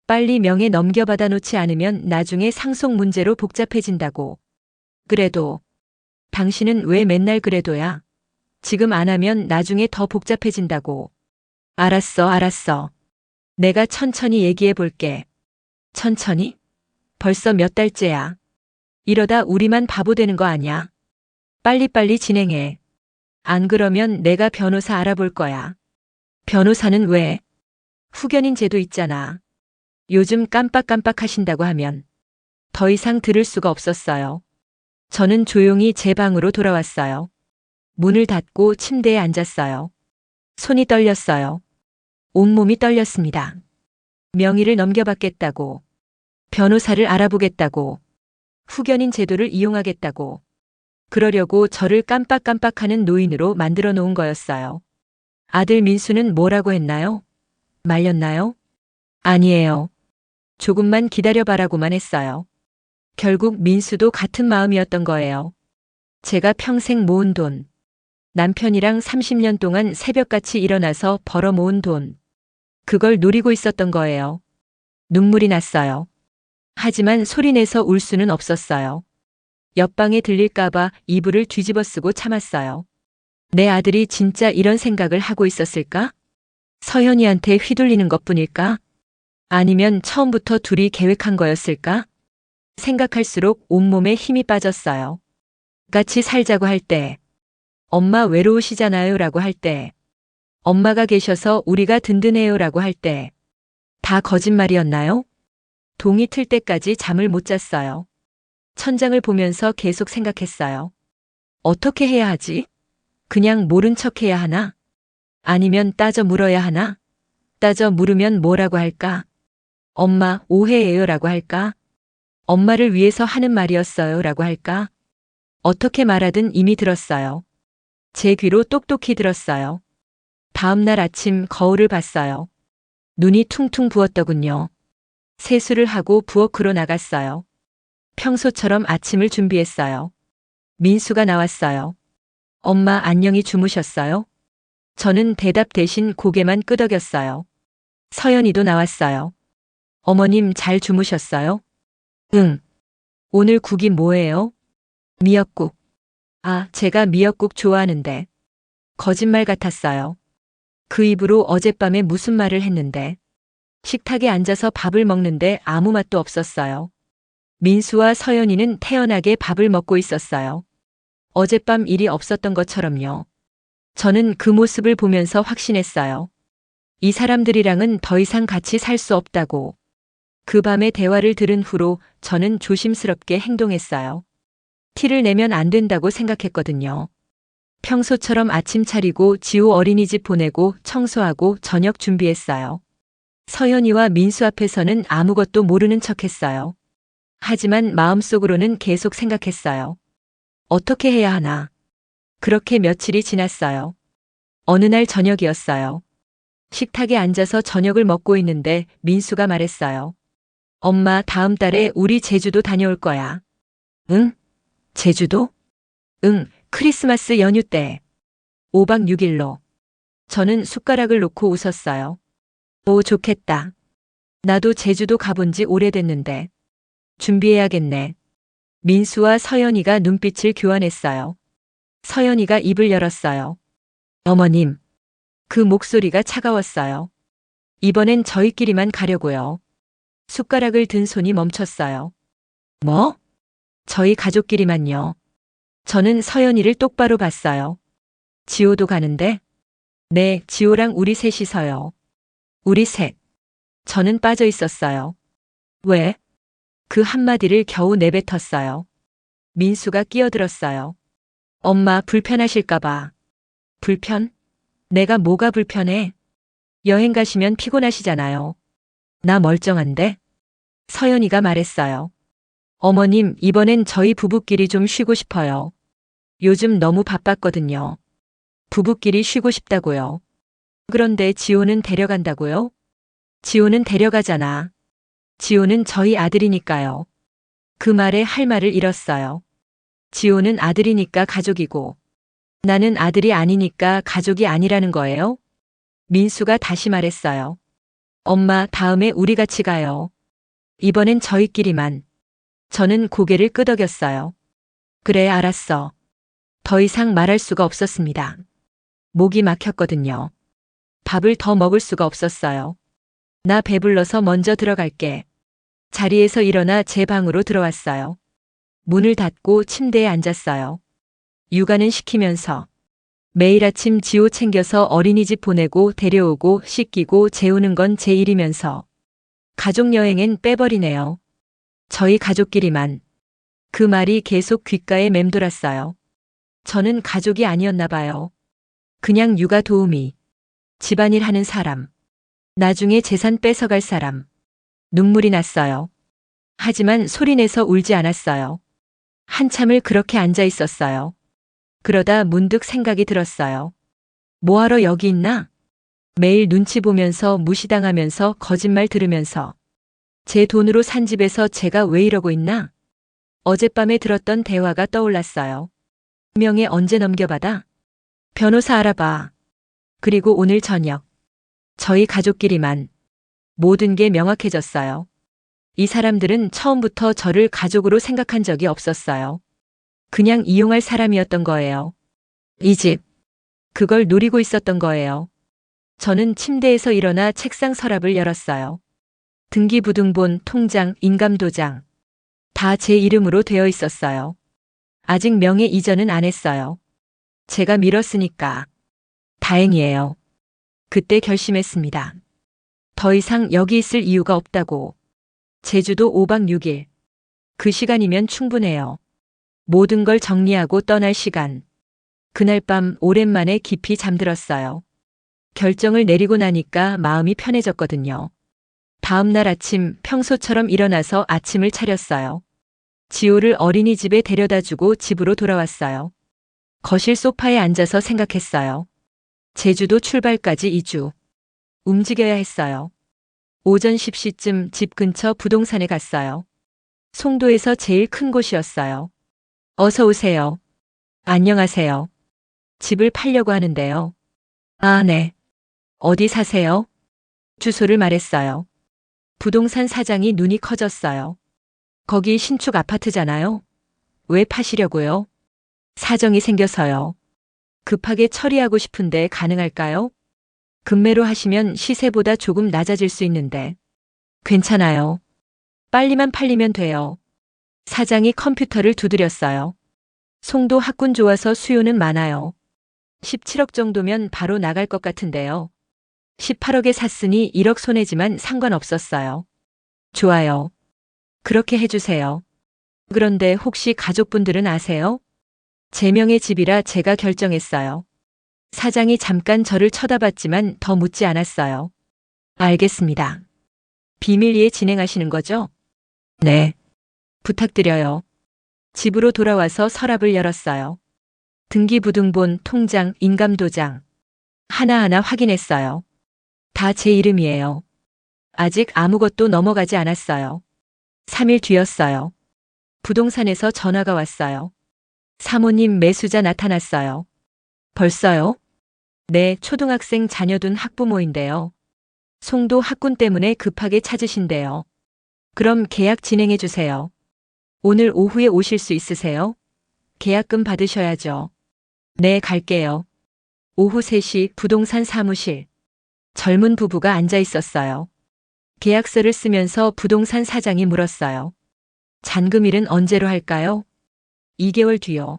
빨리 명예 넘겨받아 놓지 않으면 나중에 상속 문제로 복잡해진다고. 그래도 당신은 왜 맨날 그래도야? 지금 안 하면 나중에 더 복잡해진다고. 알았어. 내가 천천히 얘기해 볼게. 천천히? 벌써 몇 달째야. 이러다 우리만 바보 되는 거 아니야? 빨리빨리 진행해. 안 그러면 내가 변호사 알아볼 거야. 변호사는 왜? 후견인 제도 있잖아. 요즘 깜빡깜빡 하신다고 하면 더 이상 들을 수가 없었어요. 저는 조용히 제 방으로 돌아왔어요. 문을 닫고 침대에 앉았어요. 손이 떨렸어요. 온몸이 떨렸습니다. 명의를 넘겨받겠다고. 변호사를 알아보겠다고. 후견인 제도를 이용하겠다고. 그러려고 저를 깜빡깜빡하는 노인으로 만들어 놓은 거였어요. 아들 민수는 뭐라고 했나요? 말렸나요? 아니에요. 조금만 기다려봐라고만 했어요. 결국 민수도 같은 마음이었던 거예요. 제가 평생 모은 돈. 남편이랑 30년 동안 새벽같이 일어나서 벌어 모은 돈. 그걸 노리고 있었던 거예요. 눈물이 났어요. 하지만 소리내서 울 수는 없었어요. 옆방에 들릴까봐 이불을 뒤집어 쓰고 참았어요. 내 아들이 진짜 이런 생각을 하고 있었을까? 서현이한테 휘둘리는 것뿐일까? 아니면 처음부터 둘이 계획한 거였을까? 생각할수록 온몸에 힘이 빠졌어요. 같이 살자고 할 때, 엄마 외로우시잖아요 라고 할 때, 엄마가 계셔서 우리가 든든해요 라고 할 때, 다 거짓말이었나요? 동이 틀 때까지 잠을 못 잤어요. 천장을 보면서 계속 생각했어요. 어떻게 해야 하지? 그냥 모른 척 해야 하나? 아니면 따져 물어야 하나? 따져 물으면 뭐라고 할까? 엄마, 오해해요 라고 할까? 엄마를 위해서 하는 말이었어요 라고 할까? 어떻게 말하든 이미 들었어요. 제 귀로 똑똑히 들었어요. 다음 날 아침 거울을 봤어요. 눈이 퉁퉁 부었더군요. 세수를 하고 부엌으로 나갔어요. 평소처럼 아침을 준비했어요. 민수가 나왔어요. 엄마 안녕히 주무셨어요? 저는 대답 대신 고개만 끄덕였어요. 서연이도 나왔어요. 어머님 잘 주무셨어요? 응. 오늘 국이 뭐예요? 미역국. 아, 제가 미역국 좋아하는데. 거짓말 같았어요. 그 입으로 어젯밤에 무슨 말을 했는데. 식탁에 앉아서 밥을 먹는데 아무 맛도 없었어요. 민수와 서연이는 태연하게 밥을 먹고 있었어요. 어젯밤 일이 없었던 것처럼요. 저는 그 모습을 보면서 확신했어요. 이 사람들이랑은 더 이상 같이 살 수 없다고. 그 밤의 대화를 들은 후로 저는 조심스럽게 행동했어요. 티를 내면 안 된다고 생각했거든요. 평소처럼 아침 차리고 지호 어린이집 보내고 청소하고 저녁 준비했어요. 서연이와 민수 앞에서는 아무것도 모르는 척했어요. 하지만 마음속으로는 계속 생각했어요. 어떻게 해야 하나. 그렇게 며칠이 지났어요. 어느 날 저녁이었어요. 식탁에 앉아서 저녁을 먹고 있는데 민수가 말했어요. 엄마, 다음 달에 우리 제주도 다녀올 거야. 응? 제주도? 응, 크리스마스 연휴 때. 5박 6일로. 저는 숟가락을 놓고 웃었어요. 오, 좋겠다. 나도 제주도 가본 지 오래됐는데. 준비해야겠네. 민수와 서연이가 눈빛을 교환했어요. 서연이가 입을 열었어요. 어머님. 그 목소리가 차가웠어요. 이번엔 저희끼리만 가려고요. 숟가락을 든 손이 멈췄어요. 뭐? 저희 가족끼리만요. 저는 서연이를 똑바로 봤어요. 지호도 가는데? 네, 지호랑 우리 셋이서요. 우리 셋. 저는 빠져 있었어요. 왜? 그 한마디를 겨우 내뱉었어요. 민수가 끼어들었어요. 엄마 불편하실까봐. 불편? 내가 뭐가 불편해? 여행 가시면 피곤하시잖아요. 나 멀쩡한데? 서연이가 말했어요. 어머님, 이번엔 저희 부부끼리 좀 쉬고 싶어요. 요즘 너무 바빴거든요. 부부끼리 쉬고 싶다고요. 그런데 지호는 데려간다고요? 지호는 데려가잖아. 지호는 저희 아들이니까요. 그 말에 할 말을 잃었어요. 지호는 아들이니까 가족이고 나는 아들이 아니니까 가족이 아니라는 거예요? 민수가 다시 말했어요. 엄마, 다음에 우리 같이 가요. 이번엔 저희끼리만. 저는 고개를 끄덕였어요. 그래, 알았어. 더 이상 말할 수가 없었습니다. 목이 막혔거든요. 밥을 더 먹을 수가 없었어요. 나 배불러서 먼저 들어갈게. 자리에서 일어나 제 방으로 들어왔어요. 문을 닫고 침대에 앉았어요. 육아는 시키면서 매일 아침 지호 챙겨서 어린이집 보내고 데려오고 씻기고 재우는 건 제 일이면서 가족여행엔 빼버리네요. 저희 가족끼리만. 그 말이 계속 귓가에 맴돌았어요. 저는 가족이 아니었나 봐요. 그냥 육아 도우미. 집안일 하는 사람. 나중에 재산 뺏어갈 사람. 눈물이 났어요. 하지만 소리내서 울지 않았어요. 한참을 그렇게 앉아 있었어요. 그러다 문득 생각이 들었어요. 뭐하러 여기 있나? 매일 눈치 보면서 무시당하면서 거짓말 들으면서 제 돈으로 산 집에서 제가 왜 이러고 있나? 어젯밤에 들었던 대화가 떠올랐어요. 명예 언제 넘겨받아? 변호사 알아봐. 그리고 오늘 저녁. 저희 가족끼리만. 모든 게 명확해졌어요. 이 사람들은 처음부터 저를 가족으로 생각한 적이 없었어요. 그냥 이용할 사람이었던 거예요. 이 집. 그걸 노리고 있었던 거예요. 저는 침대에서 일어나 책상 서랍을 열었어요. 등기부등본, 통장, 인감도장. 다 제 이름으로 되어 있었어요. 아직 명예 이전은 안 했어요. 제가 밀었으니까. 다행이에요. 그때 결심했습니다. 더 이상 여기 있을 이유가 없다고. 제주도 5박 6일. 그 시간이면 충분해요. 모든 걸 정리하고 떠날 시간. 그날 밤 오랜만에 깊이 잠들었어요. 결정을 내리고 나니까 마음이 편해졌거든요. 다음 날 아침 평소처럼 일어나서 아침을 차렸어요. 지호를 어린이집에 데려다주고 집으로 돌아왔어요. 거실 소파에 앉아서 생각했어요. 제주도 출발까지 2주. 움직여야 했어요. 오전 10시쯤 집 근처 부동산에 갔어요. 송도에서 제일 큰 곳이었어요. 어서 오세요. 안녕하세요. 집을 팔려고 하는데요. 아, 네. 어디 사세요? 주소를 말했어요. 부동산 사장이 눈이 커졌어요. 거기 신축 아파트잖아요. 왜 파시려고요? 사정이 생겨서요. 급하게 처리하고 싶은데 가능할까요? 급매로 하시면 시세보다 조금 낮아질 수 있는데. 괜찮아요. 빨리만 팔리면 돼요. 사장이 컴퓨터를 두드렸어요. 송도 학군 좋아서 수요는 많아요. 17억 정도면 바로 나갈 것 같은데요. 18억에 샀으니 1억 손해지만 상관없었어요. 좋아요. 그렇게 해주세요. 그런데 혹시 가족분들은 아세요? 제 명의 집이라 제가 결정했어요. 사장이 잠깐 저를 쳐다봤지만 더 묻지 않았어요. 알겠습니다. 비밀리에 진행하시는 거죠? 네. 부탁드려요. 집으로 돌아와서 서랍을 열었어요. 등기부등본, 통장, 인감도장. 하나하나 확인했어요. 다 제 이름이에요. 아직 아무것도 넘어가지 않았어요. 3일 뒤였어요. 부동산에서 전화가 왔어요. 사모님 매수자 나타났어요. 벌써요? 네, 초등학생 자녀 둔 학부모인데요. 송도 학군 때문에 급하게 찾으신대요. 그럼 계약 진행해 주세요. 오늘 오후에 오실 수 있으세요? 계약금 받으셔야죠. 네, 갈게요. 오후 3시 부동산 사무실. 젊은 부부가 앉아 있었어요. 계약서를 쓰면서 부동산 사장이 물었어요. 잔금일은 언제로 할까요? 2개월 뒤요.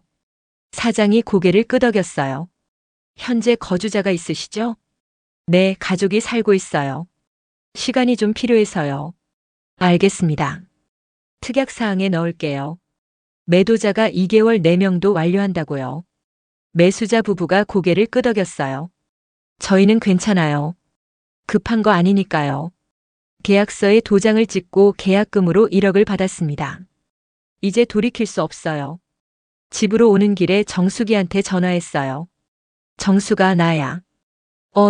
사장이 고개를 끄덕였어요. 현재 거주자가 있으시죠? 네, 가족이 살고 있어요. 시간이 좀 필요해서요. 알겠습니다. 특약사항에 넣을게요. 매도자가 2개월 내명도 완료한다고요. 매수자 부부가 고개를 끄덕였어요. 저희는 괜찮아요. 급한 거 아니니까요. 계약서에 도장을 찍고 계약금으로 1억을 받았습니다. 이제 돌이킬 수 없어요. 집으로 오는 길에 정숙이한테 전화했어요. 정수가 나야.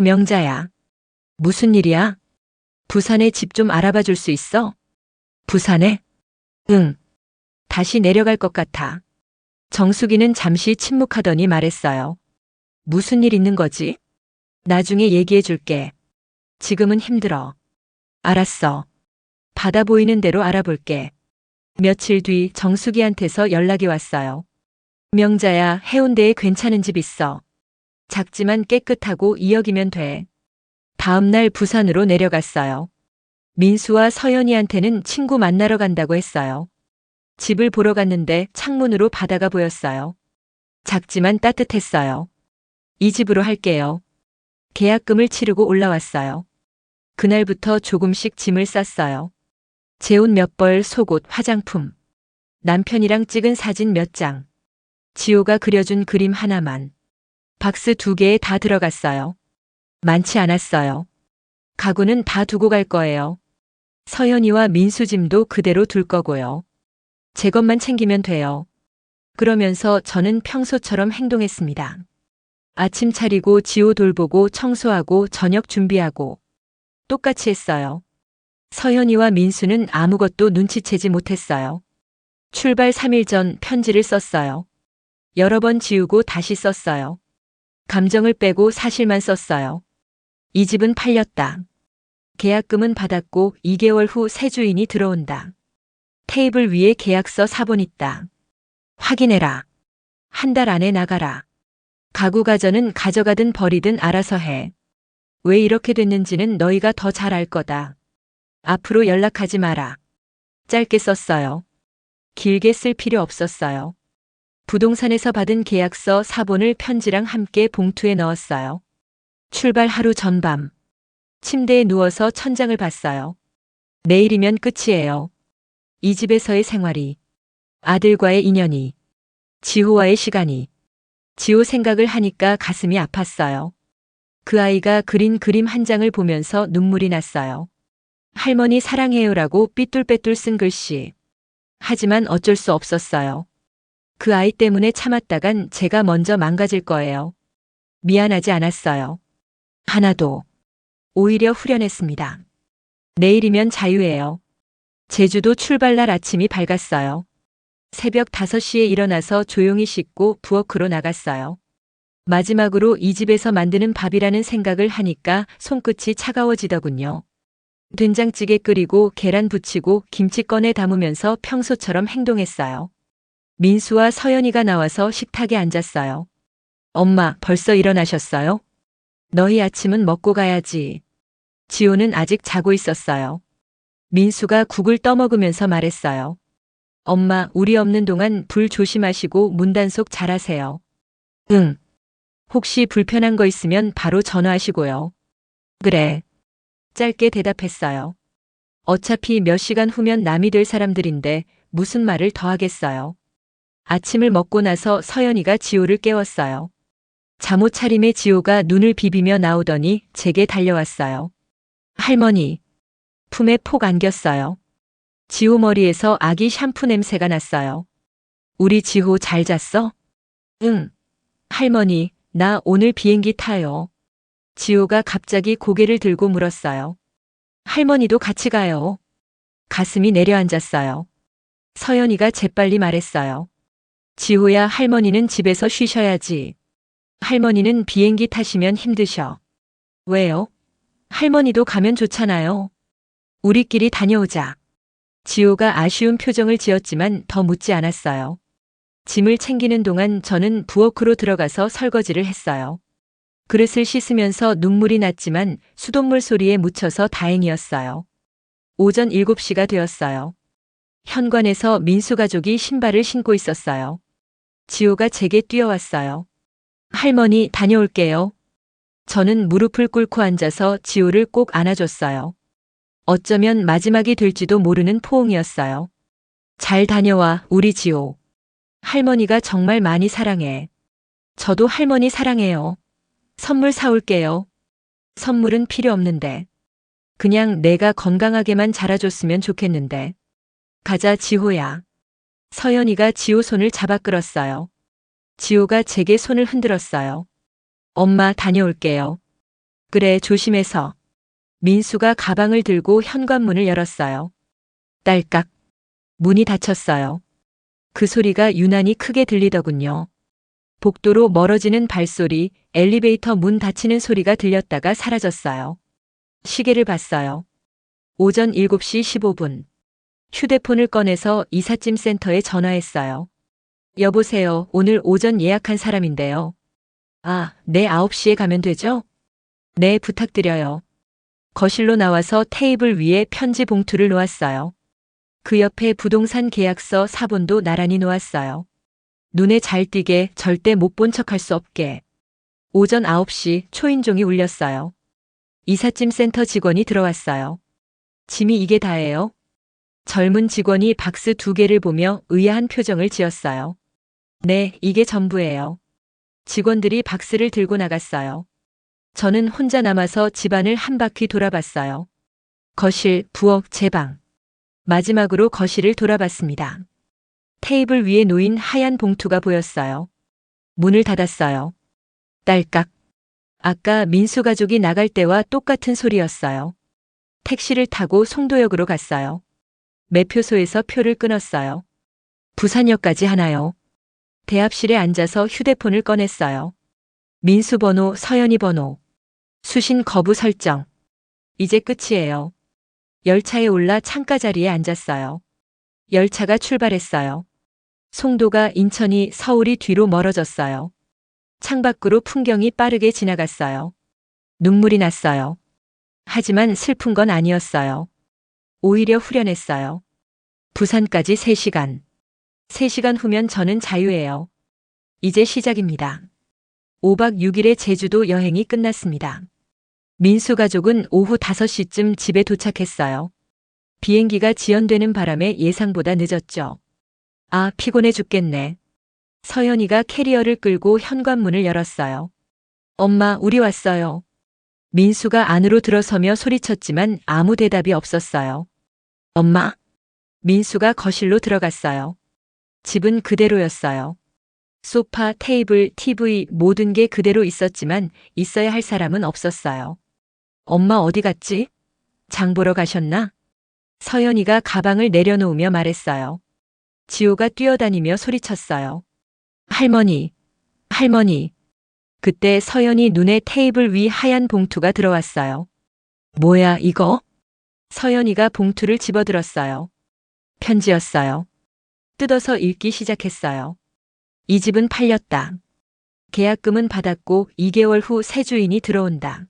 명자야. 무슨 일이야? 부산에 집 좀 알아봐 줄 수 있어? 부산에? 응. 다시 내려갈 것 같아. 정숙이는 잠시 침묵하더니 말했어요. 무슨 일 있는 거지? 나중에 얘기해 줄게. 지금은 힘들어. 알았어. 바다 보이는 대로 알아볼게. 며칠 뒤 정숙이한테서 연락이 왔어요. 명자야, 해운대에 괜찮은 집 있어. 작지만 깨끗하고 2억이면 돼. 다음 날 부산으로 내려갔어요. 민수와 서연이한테는 친구 만나러 간다고 했어요. 집을 보러 갔는데 창문으로 바다가 보였어요. 작지만 따뜻했어요. 이 집으로 할게요. 계약금을 치르고 올라왔어요. 그날부터 조금씩 짐을 쌌어요. 제 옷 몇 벌, 속옷, 화장품. 남편이랑 찍은 사진 몇 장. 지호가 그려준 그림 하나만. 박스 2개에 다 들어갔어요. 많지 않았어요. 가구는 다 두고 갈 거예요. 서연이와 민수 짐도 그대로 둘 거고요. 제 것만 챙기면 돼요. 그러면서 저는 평소처럼 행동했습니다. 아침 차리고 지호 돌보고 청소하고 저녁 준비하고 똑같이 했어요. 서연이와 민수는 아무것도 눈치채지 못했어요. 출발 3일 전 편지를 썼어요. 여러 번 지우고 다시 썼어요. 감정을 빼고 사실만 썼어요. 이 집은 팔렸다. 계약금은 받았고 2개월 후 새 주인이 들어온다. 테이블 위에 계약서 사본 있다. 확인해라. 한 달 안에 나가라. 가구 가전은 가져가든 버리든 알아서 해. 왜 이렇게 됐는지는 너희가 더 잘 알 거다. 앞으로 연락하지 마라. 짧게 썼어요. 길게 쓸 필요 없었어요. 부동산에서 받은 계약서 사본을 편지랑 함께 봉투에 넣었어요. 출발 하루 전밤. 침대에 누워서 천장을 봤어요. 내일이면 끝이에요. 이 집에서의 생활이 아들과의 인연이, 지호와의 시간이. 지호 생각을 하니까 가슴이 아팠어요. 그 아이가 그린 그림 한 장을 보면서 눈물이 났어요. 할머니 사랑해요라고 삐뚤빼뚤 쓴 글씨. 하지만 어쩔 수 없었어요. 그 아이 때문에 참았다간 제가 먼저 망가질 거예요. 미안하지 않았어요. 하나도. 오히려 후련했습니다. 내일이면 자유예요. 제주도 출발날 아침이 밝았어요. 새벽 5시에 일어나서 조용히 씻고 부엌으로 나갔어요. 마지막으로 이 집에서 만드는 밥이라는 생각을 하니까 손끝이 차가워지더군요. 된장찌개 끓이고 계란 부치고 김치 꺼내 담으면서 평소처럼 행동했어요. 민수와 서연이가 나와서 식탁에 앉았어요. 엄마, 벌써 일어나셨어요? 너희 아침은 먹고 가야지. 지호는 아직 자고 있었어요. 민수가 국을 떠먹으면서 말했어요. 엄마, 우리 없는 동안 불 조심하시고 문단속 잘하세요. 응. 혹시 불편한 거 있으면 바로 전화하시고요. 그래. 짧게 대답했어요. 어차피 몇 시간 후면 남이 될 사람들인데 무슨 말을 더 하겠어요. 아침을 먹고 나서 서연이가 지호를 깨웠어요. 잠옷 차림에 지호가 눈을 비비며 나오더니 제게 달려왔어요. 할머니. 품에 폭 안겼어요. 지호 머리에서 아기 샴푸 냄새가 났어요. 우리 지호 잘 잤어? 응. 할머니, 나 오늘 비행기 타요. 지호가 갑자기 고개를 들고 물었어요. 할머니도 같이 가요. 가슴이 내려앉았어요. 서연이가 재빨리 말했어요. 지호야, 할머니는 집에서 쉬셔야지. 할머니는 비행기 타시면 힘드셔. 왜요? 할머니도 가면 좋잖아요. 우리끼리 다녀오자. 지호가 아쉬운 표정을 지었지만 더 묻지 않았어요. 짐을 챙기는 동안 저는 부엌으로 들어가서 설거지를 했어요. 그릇을 씻으면서 눈물이 났지만 수돗물 소리에 묻혀서 다행이었어요. 오전 7시가 되었어요. 현관에서 민수 가족이 신발을 신고 있었어요. 지호가 제게 뛰어왔어요. 할머니, 다녀올게요. 저는 무릎을 꿇고 앉아서 지호를 꼭 안아줬어요. 어쩌면 마지막이 될지도 모르는 포옹이었어요. 잘 다녀와, 우리 지호. 할머니가 정말 많이 사랑해. 저도 할머니 사랑해요. 선물 사올게요. 선물은 필요 없는데. 그냥 내가 건강하게만 자라줬으면 좋겠는데. 가자, 지호야. 서연이가 지호 손을 잡아 끌었어요. 지호가 제게 손을 흔들었어요. 엄마, 다녀올게요. 그래, 조심해서. 민수가 가방을 들고 현관문을 열었어요. 딸깍. 문이 닫혔어요. 그 소리가 유난히 크게 들리더군요. 복도로 멀어지는 발소리, 엘리베이터 문 닫히는 소리가 들렸다가 사라졌어요. 시계를 봤어요. 오전 7시 15분. 휴대폰을 꺼내서 이삿짐 센터에 전화했어요. 여보세요, 오늘 오전 예약한 사람인데요. 아, 네, 9시에 가면 되죠? 네, 부탁드려요. 거실로 나와서 테이블 위에 편지 봉투를 놓았어요. 그 옆에 부동산 계약서 사본도 나란히 놓았어요. 눈에 잘 띄게, 절대 못 본 척할 수 없게. 오전 9시 초인종이 울렸어요. 이삿짐 센터 직원이 들어왔어요. 짐이 이게 다예요? 젊은 직원이 박스 2개를 보며 의아한 표정을 지었어요. 네, 이게 전부예요. 직원들이 박스를 들고 나갔어요. 저는 혼자 남아서 집안을 한 바퀴 돌아봤어요. 거실, 부엌, 제 방. 마지막으로 거실을 돌아봤습니다. 테이블 위에 놓인 하얀 봉투가 보였어요. 문을 닫았어요. 딸깍. 아까 민수 가족이 나갈 때와 똑같은 소리였어요. 택시를 타고 송도역으로 갔어요. 매표소에서 표를 끊었어요. 부산역까지 하나요? 대합실에 앉아서 휴대폰을 꺼냈어요. 민수 번호, 서연이 번호. 수신 거부 설정. 이제 끝이에요. 열차에 올라 창가 자리에 앉았어요. 열차가 출발했어요. 송도가 인천이 서울이 뒤로 멀어졌어요. 창밖으로 풍경이 빠르게 지나갔어요. 눈물이 났어요. 하지만 슬픈 건 아니었어요. 오히려 후련했어요. 부산까지 3시간. 3시간 후면 저는 자유예요. 이제 시작입니다. 5박 6일의 제주도 여행이 끝났습니다. 민수 가족은 오후 5시쯤 집에 도착했어요. 비행기가 지연되는 바람에 예상보다 늦었죠. 아, 피곤해 죽겠네. 서연이가 캐리어를 끌고 현관문을 열었어요. 엄마, 우리 왔어요. 민수가 안으로 들어서며 소리쳤지만 아무 대답이 없었어요. 엄마? 민수가 거실로 들어갔어요. 집은 그대로였어요. 소파, 테이블, TV 모든 게 그대로 있었지만 있어야 할 사람은 없었어요. 엄마 어디 갔지? 장 보러 가셨나? 서연이가 가방을 내려놓으며 말했어요. 지호가 뛰어다니며 소리쳤어요. 할머니, 할머니. 그때 서연이 눈에 테이블 위 하얀 봉투가 들어왔어요. 뭐야, 이거? 서연이가 봉투를 집어들었어요. 편지였어요. 뜯어서 읽기 시작했어요. 이 집은 팔렸다. 계약금은 받았고 2개월 후 새 주인이 들어온다.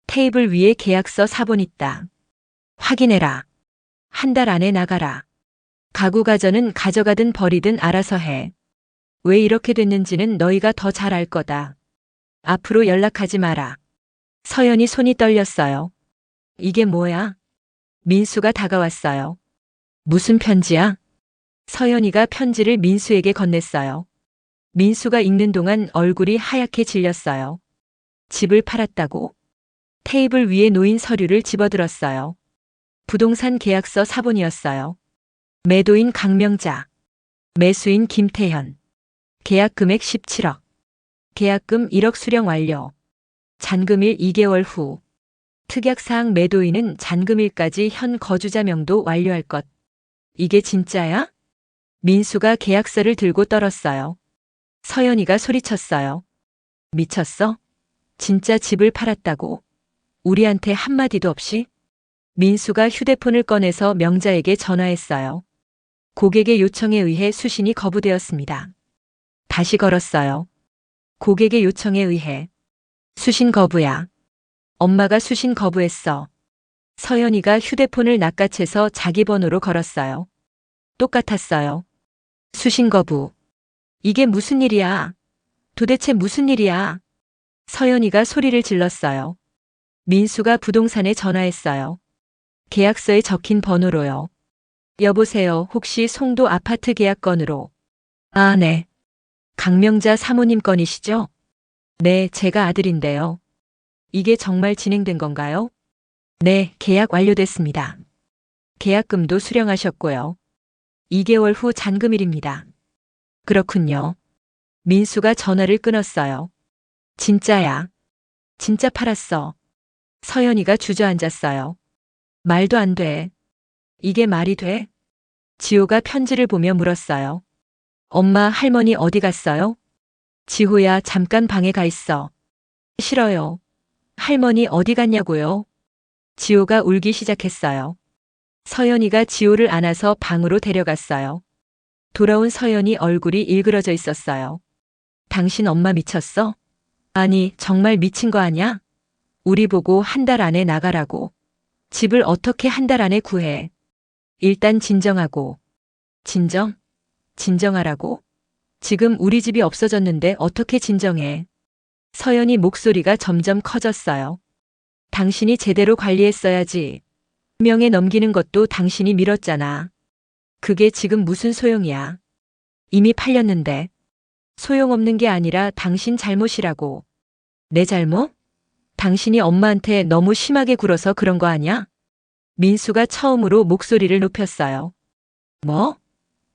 테이블 위에 계약서 사본 있다. 확인해라. 한 달 안에 나가라. 가구 가전은 가져가든 버리든 알아서 해. 왜 이렇게 됐는지는 너희가 더 잘 알 거다. 앞으로 연락하지 마라. 서연이 손이 떨렸어요. 이게 뭐야? 민수가 다가왔어요. 무슨 편지야? 서연이가 편지를 민수에게 건넸어요. 민수가 읽는 동안 얼굴이 하얗게 질렸어요. 집을 팔았다고? 테이블 위에 놓인 서류를 집어들었어요. 부동산 계약서 사본이었어요. 매도인 강명자. 매수인 김태현. 계약 금액 17억. 계약금 1억 수령 완료. 잔금일 2개월 후. 특약사항 매도인은 잔금일까지 현 거주자 명도 완료할 것. 이게 진짜야? 민수가 계약서를 들고 떨었어요. 서연이가 소리쳤어요. 미쳤어? 진짜 집을 팔았다고? 우리한테 한마디도 없이? 민수가 휴대폰을 꺼내서 명자에게 전화했어요. 고객의 요청에 의해 수신이 거부되었습니다. 다시 걸었어요. 고객의 요청에 의해. 수신 거부야. 엄마가 수신 거부했어. 서연이가 휴대폰을 낚아채서 자기 번호로 걸었어요. 똑같았어요. 수신 거부. 이게 무슨 일이야? 도대체 무슨 일이야? 서연이가 소리를 질렀어요. 민수가 부동산에 전화했어요. 계약서에 적힌 번호로요. 여보세요, 혹시 송도 아파트 계약 건으로? 아, 네. 강명자 사모님 건이시죠? 네, 제가 아들인데요. 이게 정말 진행된 건가요? 네, 계약 완료됐습니다. 계약금도 수령하셨고요. 2개월 후 잔금일입니다. 그렇군요. 민수가 전화를 끊었어요. 진짜야. 진짜 팔았어. 서연이가 주저앉았어요. 말도 안 돼. 이게 말이 돼? 지호가 편지를 보며 물었어요. 엄마, 할머니 어디 갔어요? 지호야, 잠깐 방에 가 있어. 싫어요. 할머니 어디 갔냐고요? 지호가 울기 시작했어요. 서연이가 지호를 안아서 방으로 데려갔어요. 돌아온 서연이 얼굴이 일그러져 있었어요. 당신 엄마 미쳤어? 아니, 정말 미친 거 아냐? 우리 보고 한 달 안에 나가라고. 집을 어떻게 한 달 안에 구해? 일단 진정하고. 진정? 진정하라고? 지금 우리 집이 없어졌는데 어떻게 진정해? 서연이 목소리가 점점 커졌어요. 당신이 제대로 관리했어야지. 명에 넘기는 것도 당신이 밀었잖아. 그게 지금 무슨 소용이야. 이미 팔렸는데. 소용없는 게 아니라 당신 잘못이라고. 내 잘못? 당신이 엄마한테 너무 심하게 굴어서 그런 거 아냐? 민수가 처음으로 목소리를 높였어요. 뭐?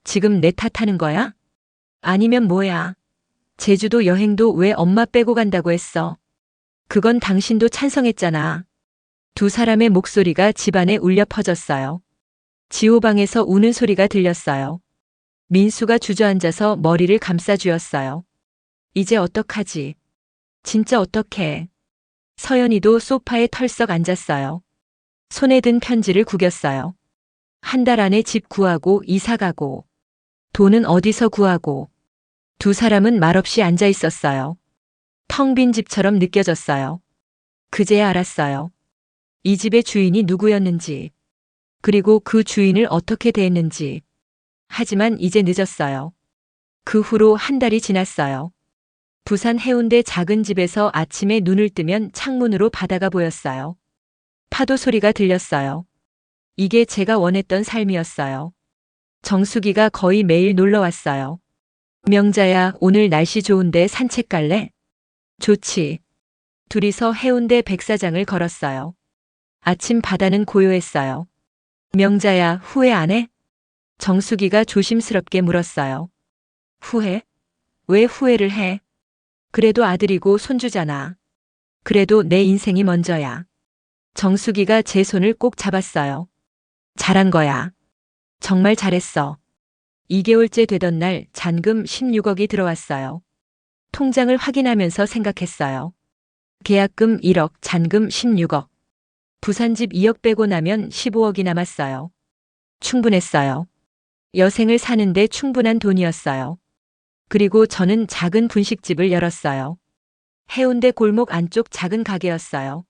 지금 내 탓하는 거야? 아니면 뭐야? 제주도 여행도 왜 엄마 빼고 간다고 했어? 그건 당신도 찬성했잖아. 두 사람의 목소리가 집안에 울려 퍼졌어요. 지호 방에서 우는 소리가 들렸어요. 민수가 주저앉아서 머리를 감싸쥐었어요. 이제 어떡하지? 진짜 어떡해? 서연이도 소파에 털썩 앉았어요. 손에 든 편지를 구겼어요. 한 달 안에 집 구하고 이사 가고. 돈은 어디서 구하고. 두 사람은 말없이 앉아 있었어요. 텅 빈 집처럼 느껴졌어요. 그제야 알았어요. 이 집의 주인이 누구였는지. 그리고 그 주인을 어떻게 대했는지. 하지만 이제 늦었어요. 그 후로 한 달이 지났어요. 부산 해운대 작은 집에서 아침에 눈을 뜨면 창문으로 바다가 보였어요. 파도 소리가 들렸어요. 이게 제가 원했던 삶이었어요. 정수기가 거의 매일 놀러 왔어요. 명자야, 오늘 날씨 좋은데 산책 갈래? 좋지. 둘이서 해운대 백사장을 걸었어요. 아침 바다는 고요했어요. 명자야, 후회 안 해? 정수기가 조심스럽게 물었어요. 후회? 왜 후회를 해? 그래도 아들이고 손주잖아. 그래도 내 인생이 먼저야. 정수기가 제 손을 꼭 잡았어요. 잘한 거야. 정말 잘했어. 2개월째 되던 날 잔금 16억이 들어왔어요. 통장을 확인하면서 생각했어요. 계약금 1억, 잔금 16억. 부산집 2억 빼고 나면 15억이 남았어요. 충분했어요. 여생을 사는데 충분한 돈이었어요. 그리고 저는 작은 분식집을 열었어요. 해운대 골목 안쪽 작은 가게였어요.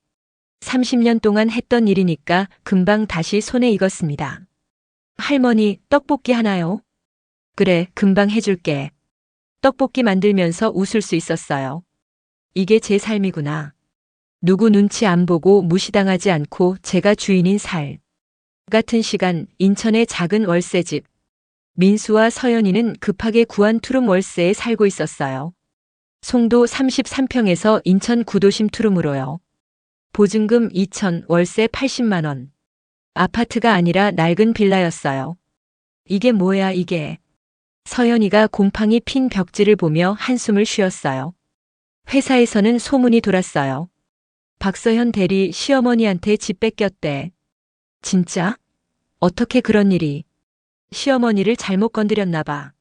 30년 동안 했던 일이니까 금방 다시 손에 익었습니다. 할머니, 떡볶이 하나요? 그래, 금방 해줄게. 떡볶이 만들면서 웃을 수 있었어요. 이게 제 삶이구나. 누구 눈치 안 보고 무시당하지 않고 제가 주인인 살. 같은 시간 인천의 작은 월세집. 민수와 서연이는 급하게 구한 투룸 월세에 살고 있었어요. 송도 33평에서 인천 구도심 투룸으로요. 보증금 2천, 월세 80만 원. 아파트가 아니라 낡은 빌라였어요. 이게 뭐야 이게. 서연이가 곰팡이 핀 벽지를 보며 한숨을 쉬었어요. 회사에서는 소문이 돌았어요. 박서현 대리 시어머니한테 집 뺏겼대. 진짜? 어떻게 그런 일이? 시어머니를 잘못 건드렸나 봐.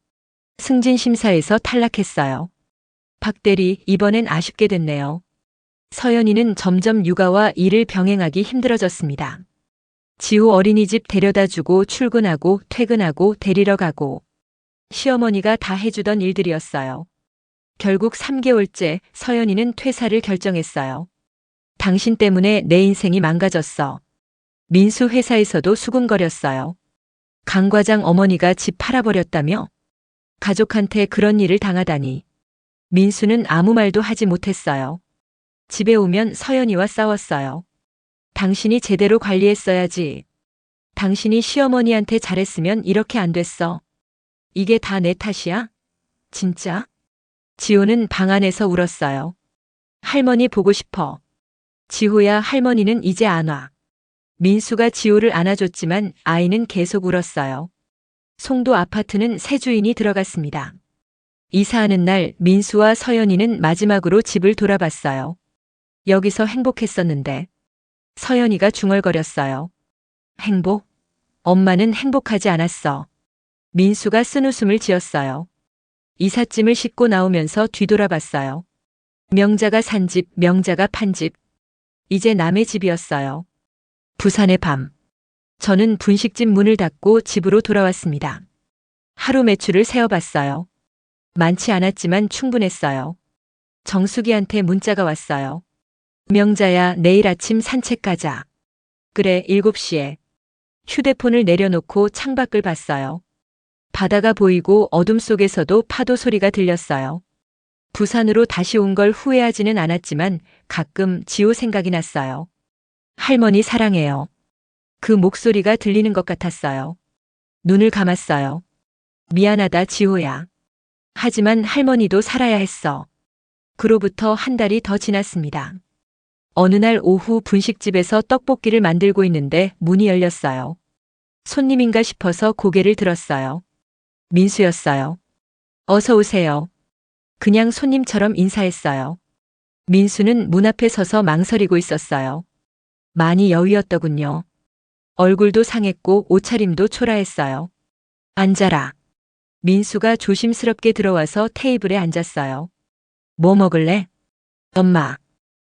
승진 심사에서 탈락했어요. 박 대리, 이번엔 아쉽게 됐네요. 서연이는 점점 육아와 일을 병행하기 힘들어졌습니다. 지호 어린이집 데려다 주고 출근하고 퇴근하고 데리러 가고. 시어머니가 다 해주던 일들이었어요. 결국 3개월째 서연이는 퇴사를 결정했어요. 당신 때문에 내 인생이 망가졌어. 민수 회사에서도 수군거렸어요. 강 과장 어머니가 집 팔아버렸다며? 가족한테 그런 일을 당하다니. 민수는 아무 말도 하지 못했어요. 집에 오면 서연이와 싸웠어요. 당신이 제대로 관리했어야지. 당신이 시어머니한테 잘했으면 이렇게 안 됐어. 이게 다 내 탓이야? 진짜? 지호는 방 안에서 울었어요. 할머니 보고 싶어. 지호야, 할머니는 이제 안 와. 민수가 지호를 안아줬지만 아이는 계속 울었어요. 송도 아파트는 새 주인이 들어갔습니다. 이사하는 날 민수와 서연이는 마지막으로 집을 돌아봤어요. 여기서 행복했었는데. 서연이가 중얼거렸어요. 행복? 엄마는 행복하지 않았어. 민수가 쓴웃음을 지었어요. 이삿짐을 싣고 나오면서 뒤돌아봤어요. 명자가 산 집, 명자가 판 집. 이제 남의 집이었어요. 부산의 밤. 저는 분식집 문을 닫고 집으로 돌아왔습니다. 하루 매출을 세어봤어요. 많지 않았지만 충분했어요. 정수기한테 문자가 왔어요. 명자야, 내일 아침 산책 가자. 그래, 7시에. 휴대폰을 내려놓고 창밖을 봤어요. 바다가 보이고 어둠 속에서도 파도 소리가 들렸어요. 부산으로 다시 온 걸 후회하지는 않았지만 가끔 지호 생각이 났어요. 할머니 사랑해요. 그 목소리가 들리는 것 같았어요. 눈을 감았어요. 미안하다 지호야. 하지만 할머니도 살아야 했어. 그로부터 한 달이 더 지났습니다. 어느 날 오후 분식집에서 떡볶이를 만들고 있는데 문이 열렸어요. 손님인가 싶어서 고개를 들었어요. 민수였어요. 어서 오세요. 그냥 손님처럼 인사했어요. 민수는 문 앞에 서서 망설이고 있었어요. 많이 여위었더군요. 얼굴도 상했고 옷차림도 초라했어요. 앉아라. 민수가 조심스럽게 들어와서 테이블에 앉았어요. 뭐 먹을래? 엄마.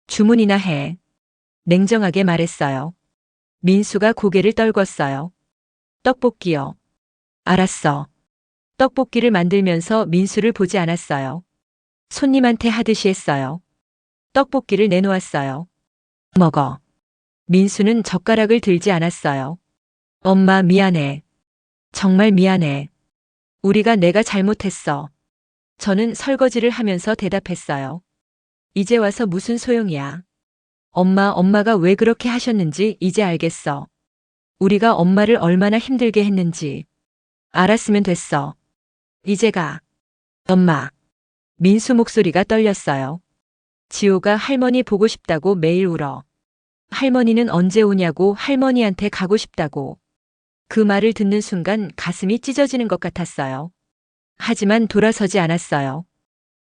주문이나 해. 냉정하게 말했어요. 민수가 고개를 떨궜어요. 떡볶이요. 알았어. 떡볶이를 만들면서 민수를 보지 않았어요. 손님한테 하듯이 했어요. 떡볶이를 내놓았어요. 먹어. 민수는 젓가락을 들지 않았어요. 엄마 미안해. 정말 미안해. 내가 잘못했어. 저는 설거지를 하면서 대답했어요. 이제 와서 무슨 소용이야. 엄마가 왜 그렇게 하셨는지 이제 알겠어. 우리가 엄마를 얼마나 힘들게 했는지. 알았으면 됐어. 이제 가. 엄마. 민수 목소리가 떨렸어요. 지호가 할머니 보고 싶다고 매일 울어. 할머니는 언제 오냐고 할머니한테 가고 싶다고. 그 말을 듣는 순간 가슴이 찢어지는 것 같았어요. 하지만 돌아서지 않았어요.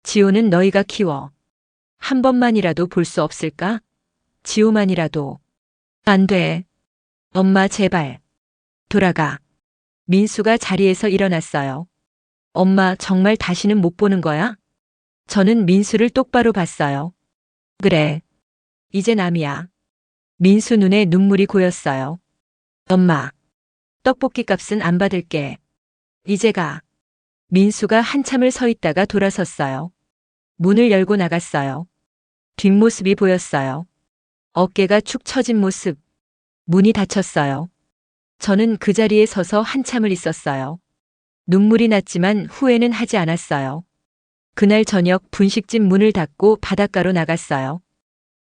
지호는 너희가 키워. 한 번만이라도 볼 수 없을까? 지호만이라도. 안 돼. 엄마 제발. 돌아가. 민수가 자리에서 일어났어요. 엄마 정말 다시는 못 보는 거야? 저는 민수를 똑바로 봤어요. 그래. 이제 남이야. 민수 눈에 눈물이 고였어요. 엄마. 떡볶이 값은 안 받을게. 이제 가. 민수가 한참을 서 있다가 돌아섰어요. 문을 열고 나갔어요. 뒷모습이 보였어요. 어깨가 축 처진 모습. 문이 닫혔어요. 저는 그 자리에 서서 한참을 있었어요. 눈물이 났지만 후회는 하지 않았어요. 그날 저녁 분식집 문을 닫고 바닷가로 나갔어요.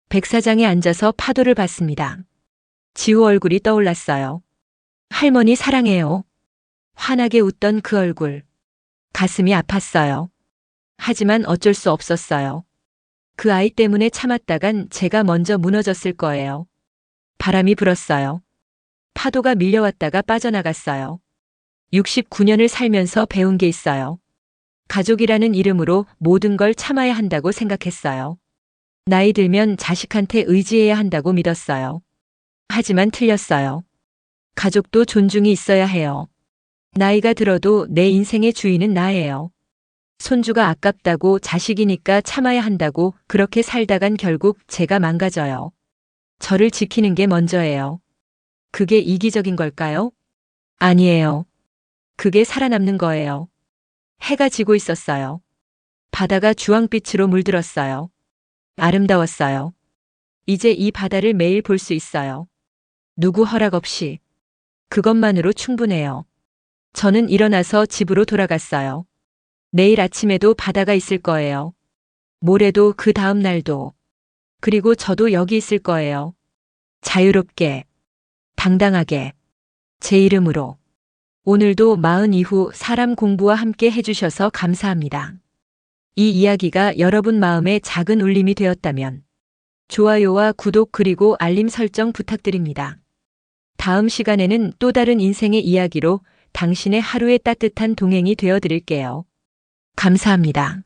백사장에 앉아서 파도를 봤습니다. 지호 얼굴이 떠올랐어요. 할머니 사랑해요. 환하게 웃던 그 얼굴. 가슴이 아팠어요. 하지만 어쩔 수 없었어요. 그 아이 때문에 참았다간 제가 먼저 무너졌을 거예요. 바람이 불었어요. 파도가 밀려왔다가 빠져나갔어요. 69년을 살면서 배운 게 있어요. 가족이라는 이름으로 모든 걸 참아야 한다고 생각했어요. 나이 들면 자식한테 의지해야 한다고 믿었어요. 하지만 틀렸어요. 가족도 존중이 있어야 해요. 나이가 들어도 내 인생의 주인은 나예요. 손주가 아깝다고 자식이니까 참아야 한다고 그렇게 살다간 결국 제가 망가져요. 저를 지키는 게 먼저예요. 그게 이기적인 걸까요? 아니에요. 그게 살아남는 거예요. 해가 지고 있었어요. 바다가 주황빛으로 물들었어요. 아름다웠어요. 이제 이 바다를 매일 볼 수 있어요. 누구 허락 없이. 그것만으로 충분해요. 저는 일어나서 집으로 돌아갔어요. 내일 아침에도 바다가 있을 거예요. 모레도 그 다음 날도. 그리고 저도 여기 있을 거예요. 자유롭게. 당당하게. 제 이름으로. 오늘도 마흔 이후 사람 공부와 함께 해주셔서 감사합니다. 이 이야기가 여러분 마음에 작은 울림이 되었다면 좋아요와 구독 그리고 알림 설정 부탁드립니다. 다음 시간에는 또 다른 인생의 이야기로 당신의 하루의 따뜻한 동행이 되어 드릴게요. 감사합니다.